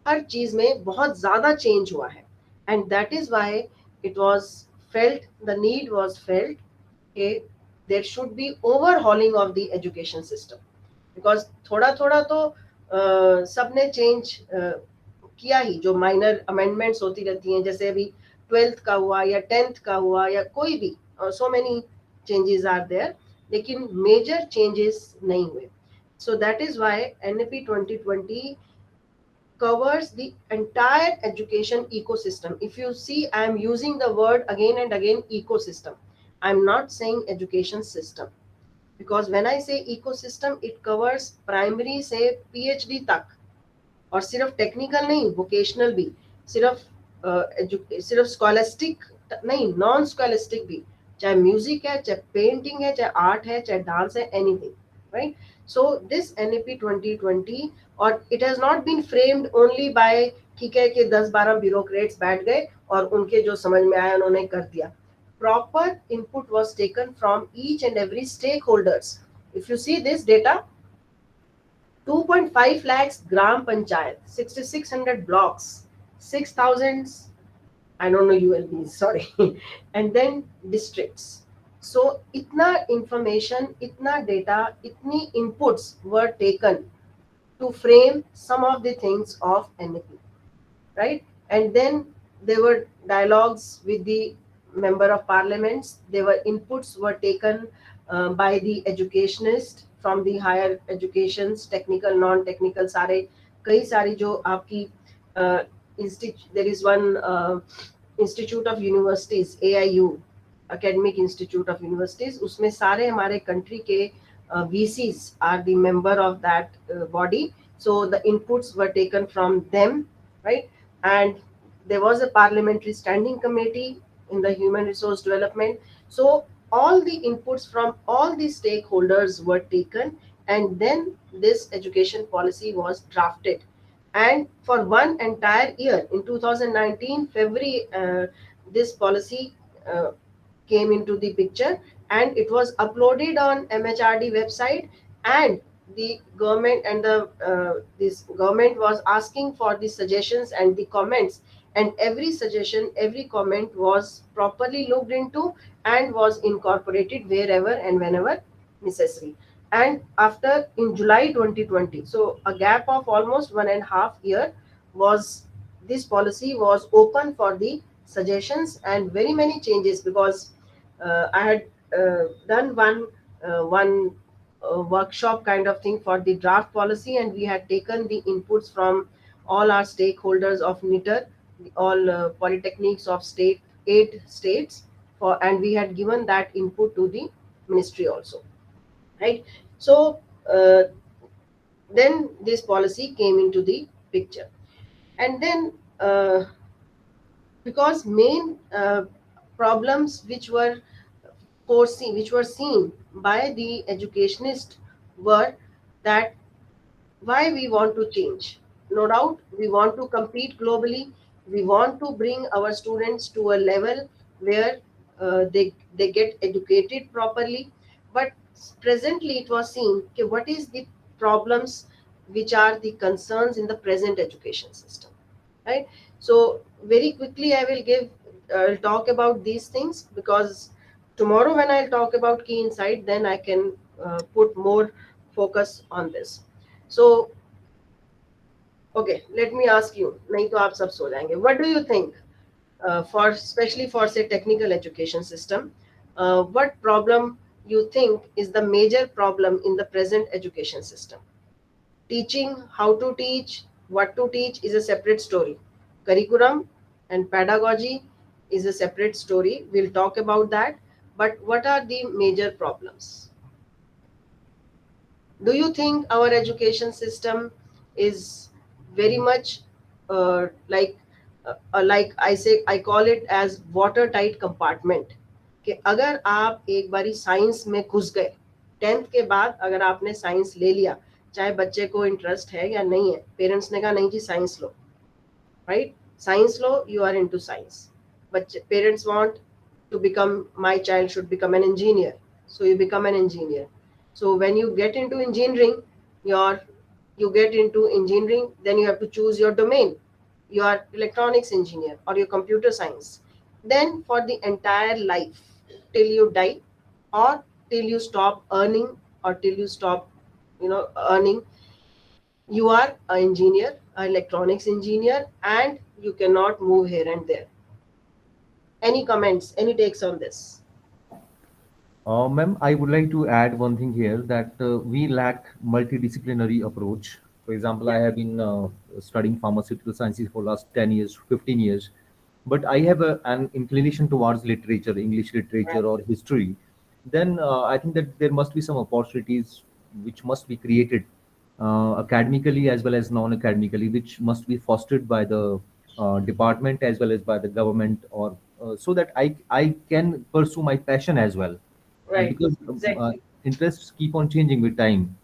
हर चीज में बहुत ज्यादा चेंज हुआ है. And that is why it was felt, the need was felt कि there should be overhauling of the education system. Because थोड़ा थोड़ा तो सबने चेंज किया ही, जो माइनर अमेंडमेंट्स होती रहती हैं, जैसे अभी 12th का हुआ या 10th का हुआ या कोई भी, so many changes are there, लेकिन मेजर चेंजेस नहीं हुए. So that is why NEP 2020 covers the entire education ecosystem. If you see, I am using the word again and again, ecosystem. I am not saying education system, because when I say ecosystem it covers primary से PhD तक, और सिर्फ technical नहीं, vocational भी, सिर्फ scholastic नहीं, non scholastic भी, चाहे म्यूजिक है, चाहे पेंटिंग है, चाहे आर्ट है, चाहे डांस है, anything, right. So this NEP 2020, और it has not been framed only by, ठीक है कि 10-12 ब्यूरोक्रेट्स बैठ गए और उनके जो समझ में आया उन्होंने कर दिया. Proper input was taken from each and every stakeholders. If you see this data, 2.5 lakhs gram panchayat, 6600 blocks, 6000, I don't know ULBs, sorry, and then districts. So itna information, itna data, itni inputs were taken to frame some of the things of NEP, right? And then there were dialogues with the member of parliaments. There were inputs were taken by the educationist from the higher educations, technical, non-technical, सारे कई सारी जो आपकी there is one institute of universities, AIU, academic institute of universities, उसमें सारे हमारे country के VCs are the member of that body. So the inputs were taken from them, right? And there was a parliamentary standing committee in the human resource development. So all the inputs from all the stakeholders were taken and then this education policy was drafted. And for one entire year in 2019 February, this policy uh, came into the picture, and it was uploaded on MHRD website. And the government and the this government was asking for the suggestions and the comments, and every suggestion, every comment was properly looked into and was incorporated wherever and whenever necessary. And after in July 2020, so a gap of almost 1.5 year, was this policy was open for the suggestions and very many changes. Because I had done one workshop kind of thing for the draft policy, and we had taken the inputs from all our stakeholders of NITTTR, all polytechnics of 8 states, and we had given that input to the ministry also, right? So then this policy came into the picture, and then because main problems which were seen by the educationist were that why we want to change. No doubt, we want to compete globally. We want to bring our students to a level where they get educated properly. But presently, it was seen okay, what is the problems which are the concerns in the present education system, right? So very quickly, I'll talk about these things, because tomorrow when I'll talk about key insight, then I can put more focus on this. So okay, let me ask you, नहीं तो आप सब सो जाएंगे. What do you think, for especially for say technical education system, what problem you think is the major problem in the present education system? Teaching, how to teach, what to teach is a separate story. Curriculum and pedagogy is a separate story. We'll talk about that. But what are the major problems? Do you think our education system is very much like I call it as watertight compartment? कि अगर आप एक बारी science में घुस गए, 10th के बाद अगर आपने साइंस ले लिया, चाहे बच्चे को इंटरेस्ट है या नहीं है, पेरेंट्स ने कहा नहीं जी science low, right? Science law, you are into science. But parents want to become, my child should become an engineer. So you become an engineer. So when you get into engineering, you get into engineering, then you have to choose your domain. You are electronics engineer or your computer science. Then for the entire life, till you die, or till you stop earning, or till you stop, earning, you are an engineer, an electronics engineer, and you cannot move here and there. Any comments, any takes on this? Ma'am, I would like to add one thing here that we lack multidisciplinary approach. For example, I Yeah, have been studying pharmaceutical sciences for last 10 years, 15 years, but I have an inclination towards literature, English right, literature or history. Then I think that there must be some opportunities which must be created academically as well as non-academically, which must be fostered by the department as well as by the government, or so that I can pursue my passion as well, and right, because exactly. interests keep on changing with time.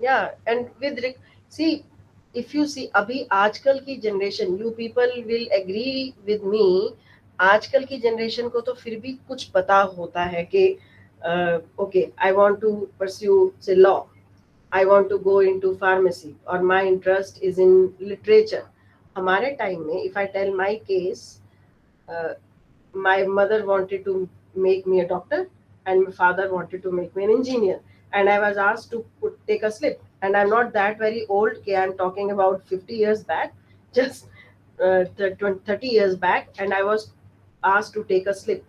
Yeah, and see, if you see, अभी आजकल की generation, you people will agree with me, आजकल की generation को तो फिर भी कुछ पता होता है कि okay, I want to pursue say law, I want to go into pharmacy, or my interest is in literature. हमारे टाइम में, if I tell my case, uh, my mother wanted to make me a doctor, and my father wanted to make me an engineer, and I was asked to take a slip. And I'm not that very old, okay, I'm talking about 50 years back, just 30 years back, and I was asked to take a slip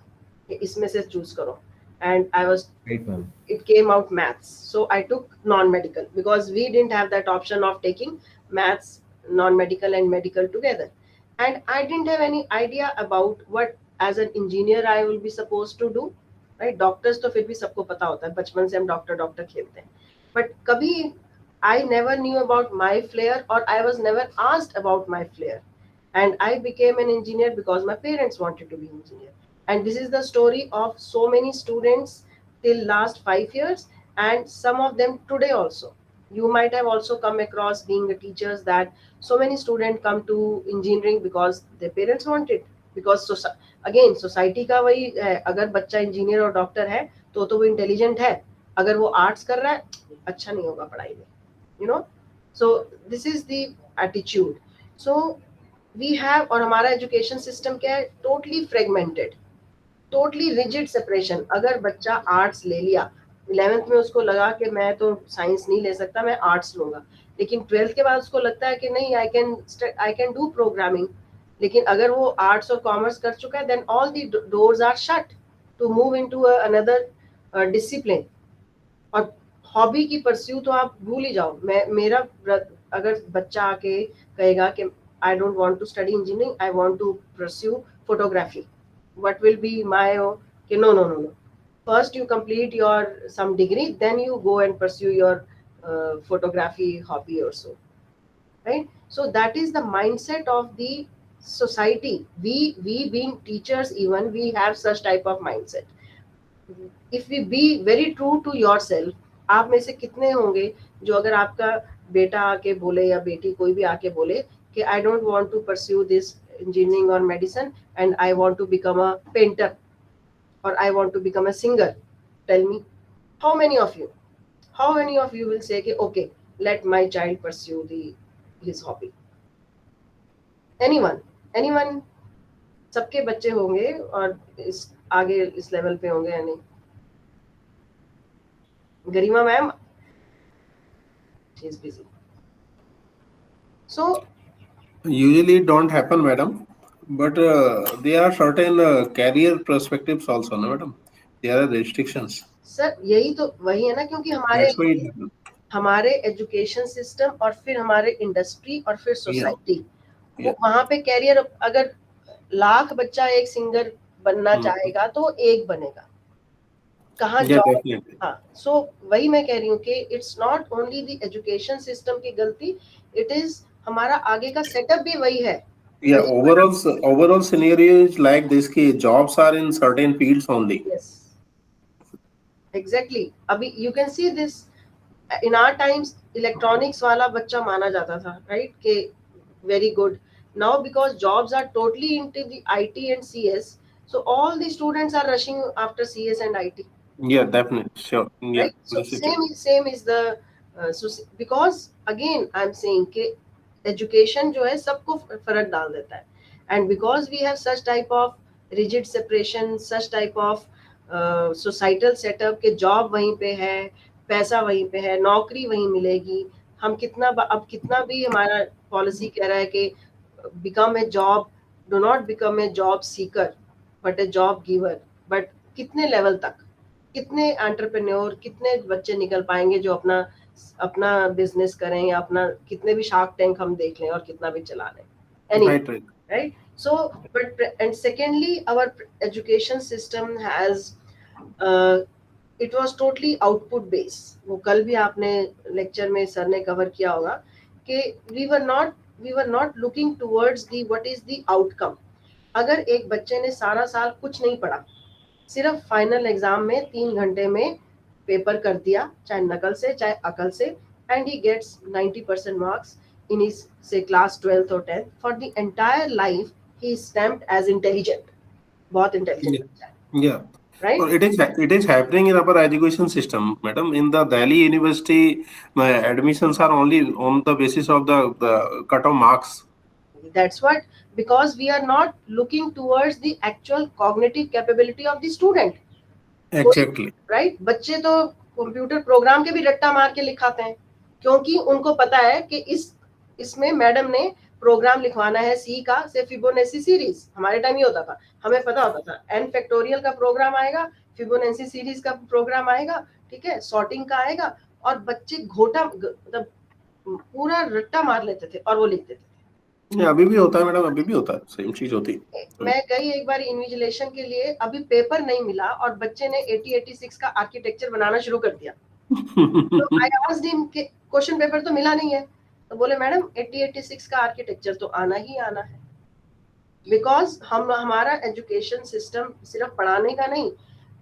कि इसमें से choose करो, and I was Right, ma'am. it came out maths. So I took non-medical because we didn't have that option of taking maths, non-medical and medical together. And I didn't have any idea about what as an engineer I will be supposed to do. Right? Doctors तो फिर भी सबको पता होता है, बचपन से हम डॉक्टर डॉक्टर खेलते हैं. But कभी I never knew about my flair, or I was never asked about my flair. And I became an engineer because my parents wanted to be engineer. And this is the story of so many students till last 5 years. and some of them today also. You might have also come across being a teachers that so many students come to engineering because their parents want it, because again society का वही है, अगर बच्चा engineer और doctor है तो वो intelligent है, अगर वो आर्ट्स कर रहा है अच्छा नहीं होगा पढ़ाई में, you know. So this is the attitude. So we have, और हमारा एजुकेशन सिस्टम क्या है, totally fragmented, totally rigid separation. अगर बच्चा आर्ट्स ले लिया, 11th में उसको लगा कि मैं तो साइंस नहीं ले सकता, मैं आर्ट्स लूंगा, लेकिन 12th के बाद उसको लगता है कि नहीं, आई कैन डू प्रोग्रामिंग, लेकिन अगर वो आर्ट्स और कॉमर्स कर चुका है, then all the doors are shut to move into another discipline. और हॉबी की परस्यू तो आप भूल ही जाओ. अगर बच्चा आके कहेगा कि I don't want to study engineering, I want to pursue photography, what will be my okay, no, first you complete your some degree, then you go and pursue your photography hobby or so, right? So that is the mindset of the society. We being teachers, even we have such type of mindset. If we be very true to yourself, आप में से कितने होंगे जो अगर आपका बेटा आके बोले या बेटी कोई भी आके बोले कि I don't want to pursue this engineering or medicine and I want to become a painter or I want to become a singer, tell me how many of you, will say कि okay, let my child pursue his hobby? anyone सबके बच्चे होंगे और इस आगे इस level पे होंगे या नहीं? गरिमा ma'am, she is busy. So usually it don't happen, madam, but there are certain career perspectives also, no madam, there are restrictions. Sir यही तो वही है ना, क्योंकि That's why it happen. हमारे एजुकेशन सिस्टम और फिर हमारे इंडस्ट्री और फिर सोसाइटी, वो वहां पे कैरियर, अगर लाख बच्चा एक सिंगर बनना चाहेगा तो एक बनेगा, कहाँ जॉब? हाँ. सो वही मैं कह रही हूँ कि it's not only the education system की गलती, इट इज हमारा आगे का सेटअप भी वही है. Yeah, overall scenario is like this कि jobs are in certain fields only. Yes, exactly. अभी you can see this in our times, electronics वाला बच्चा माना जाता था, right? कि very good. Now because jobs are totally into the IT and CS, so all the students are rushing after CS and IT. Yeah, definitely, sure. Yeah, Right? So same is the because again I'm saying कि education जो है सबको फर्क डाल देता है, and because we have such type of rigid separation, such type of societal setup के job वहीं पे है, पैसा वहीं पे है, नौकरी वहीं मिलेगी. हम कितना भी हमारा पॉलिसी कह रहा है कि become a job, do not become a job seeker but a job giver, but कितने लेवल तक, कितने एंटरप्रेन्योर, कितने बच्चे निकल पाएंगे जो अपना बिजनेस करें, या अपना, कितने भी शार्क टैंक हम देख लें और कितना भी चला लें, right? So but and secondly, our education system has it was totally output based. वो कल भी आपने लेक्चर में सर ने कवर किया होगा कि we were not looking towards the what is the outcome. अगर एक बच्चे ने सारा साल कुछ नहीं पढ़ा, सिर्फ फाइनल एग्जाम में 3 घंटे में पेपर कर दिया, चाहे नकल से चाहे अकल से, and he gets 90% marks in his से क्लास 12th और 10th, for the entire life he is stamped as intelligent. बहुत इंटेलिजेंट बच्चा है. Yeah. Right? Well, it is happening in our education system, madam. In the Delhi University, my admissions are only on the basis of the cut-off marks. That's what, because we are not looking towards the actual cognitive capability of the student. Exactly. Right? बच्चे तो computer program के भी रट्टा मार के लिखाते हैं, क्योंकि उनको पता है कि इसमें मैडम ने प्रोग्राम लिखवाना है सी का से फिबोनाची सीरीज. हमारे टाइम ये होता था, हमें पता होता था एन फैक्टोरियल का प्रोग्राम आएगा, फिबोनाची सीरीज का प्रोग्राम आएगा, ठीक है, सॉर्टिंग का आएगा, और बच्चे घोटा मतलब पूरा रट्टा मार लेते थे और वो लिखते थे. अभी भी होता है मैडम, अभी भी होता है, सेम चीज होती है. मैं गई एक बार इन्विजिलेशन के लिए, अभी पेपर नहीं मिला और बच्चे ने 80-86 का आर्किटेक्चर बनाना शुरू कर दिया. तो आई आस्क्ड हिम कि क्वेश्चन पेपर तो मिला नहीं है, तो बोले मैडम 80-86 का आर्किटेक्चर तो आना ही आना है. बिकॉज हमारा एजुकेशन सिस्टम सिर्फ पढ़ाने का नहीं,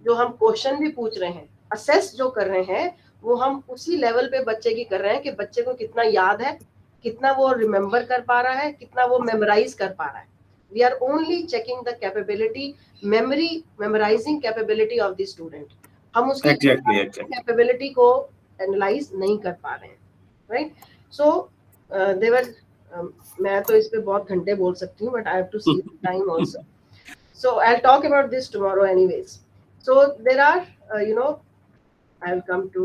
जो हम क्वेश्चन भी पूछ रहे हैं, असेस जो कर रहे हैं, वो हम उसी लेवल पे बच्चे की कर रहे हैं कि बच्चे को कितना याद है, कितना वो रिमेम्बर कर पा रहा है, कितना वो मेमोराइज कर पा रहा है. We are only checking the capability, memorising capability of the student. हम उसकी Exactly. कैपेबिलिटी को एनालाइज नहीं कर पा रहे हैं, राइट. सो देवर, मैं तो इस पे बहुत घंटे बोल सकती हूँ, but I have to see time also. So I'll talk about this tomorrow anyways. So there are, I'll come to,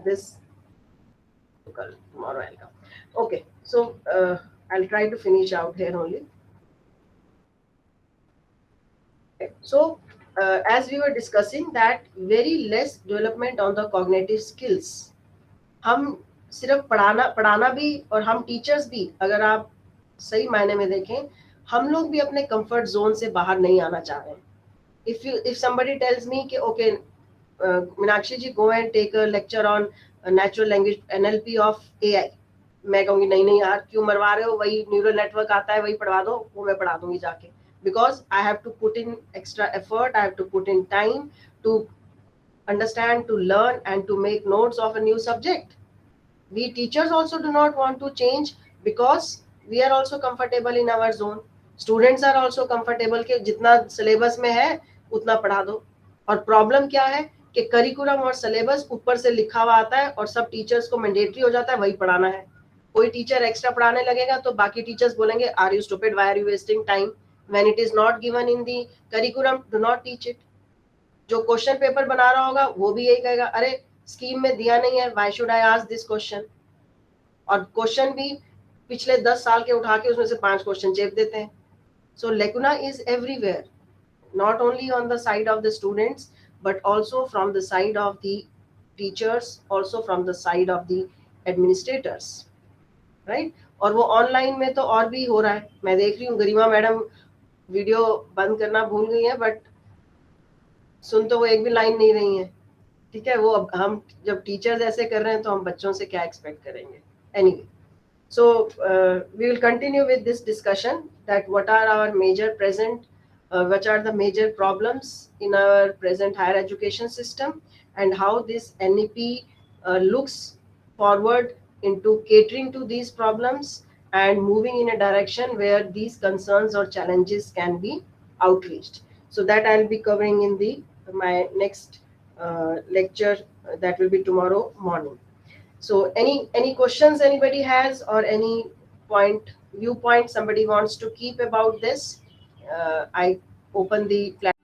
this tomorrow I'll come. Okay, so I'll try to finish out here only. Okay. So as we were discussing that very less development on the cognitive skills. हम सिर्फ पढ़ाना पढ़ाना भी, और हम teachers भी, अगर आप सही मायने में देखें, हम लोग भी अपने कंफर्ट जोन से बाहर नहीं आना चाह रहे हैं. If somebody tells me कि okay, Meenakshi ji, go and take a lecture on natural language NLP of AI, मैं कहूँगी नहीं नहीं यार, क्यों मरवा रहे हो, वही न्यूरल नेटवर्क आता है, वही पढ़वा दो, वो मैं पढ़ा दूंगी जाके. Because I have to put in extra effort, I have to put in time to understand, to learn, and to make notes of a new subject. We teachers also do not want to change because we are also comfortable in our zone. Students are also comfortable कि जितना syllabus में है उतना पढ़ा दो. और problem क्या है कि करिकुलम और सिलेबस ऊपर से लिखा हुआ आता है और सब टीचर्स को मैंडेटरी हो जाता है, वही पढ़ाना है. कोई टीचर एक्स्ट्रा पढ़ाने लगेगा तो बाकी टीचर्स बोलेंगे are you stupid, why are you wasting time when it is not given in the curriculum, do not teach it. जो क्वेश्चन पेपर बना रहा होगा वो भी यही कहेगा, अरे स्कीम में दिया नहीं है, why should I ask this question. और क्वेश्चन भी पिछले 10 साल के उठा के उसमें से 5 क्वेश्चन चेप देते हैं. So lacuna is everywhere, not only on the side of the students but also from the side of the teachers, also from the side of the administrators, right. और वो ऑनलाइन में तो और भी हो रहा है. मैं देख रही हूँ गरिमा मैडम वीडियो बंद करना भूल गई है, बट सुन तो वो एक भी लाइन नहीं रही है. ठीक है, वो अब हम जब टीचर्स ऐसे कर रहे हैं तो हम बच्चों से क्या एक्सपेक्ट करेंगे. Anyway, so we will continue with this discussion that what are our major present, which are the major problems in our present higher education system, and how this NEP looks forward into catering to these problems and moving in a direction where these concerns or challenges can be outreached. So that I'll be covering in the my next lecture, that will be tomorrow morning. So any questions anybody has, or any viewpoint somebody wants to keep about this, I open the platform.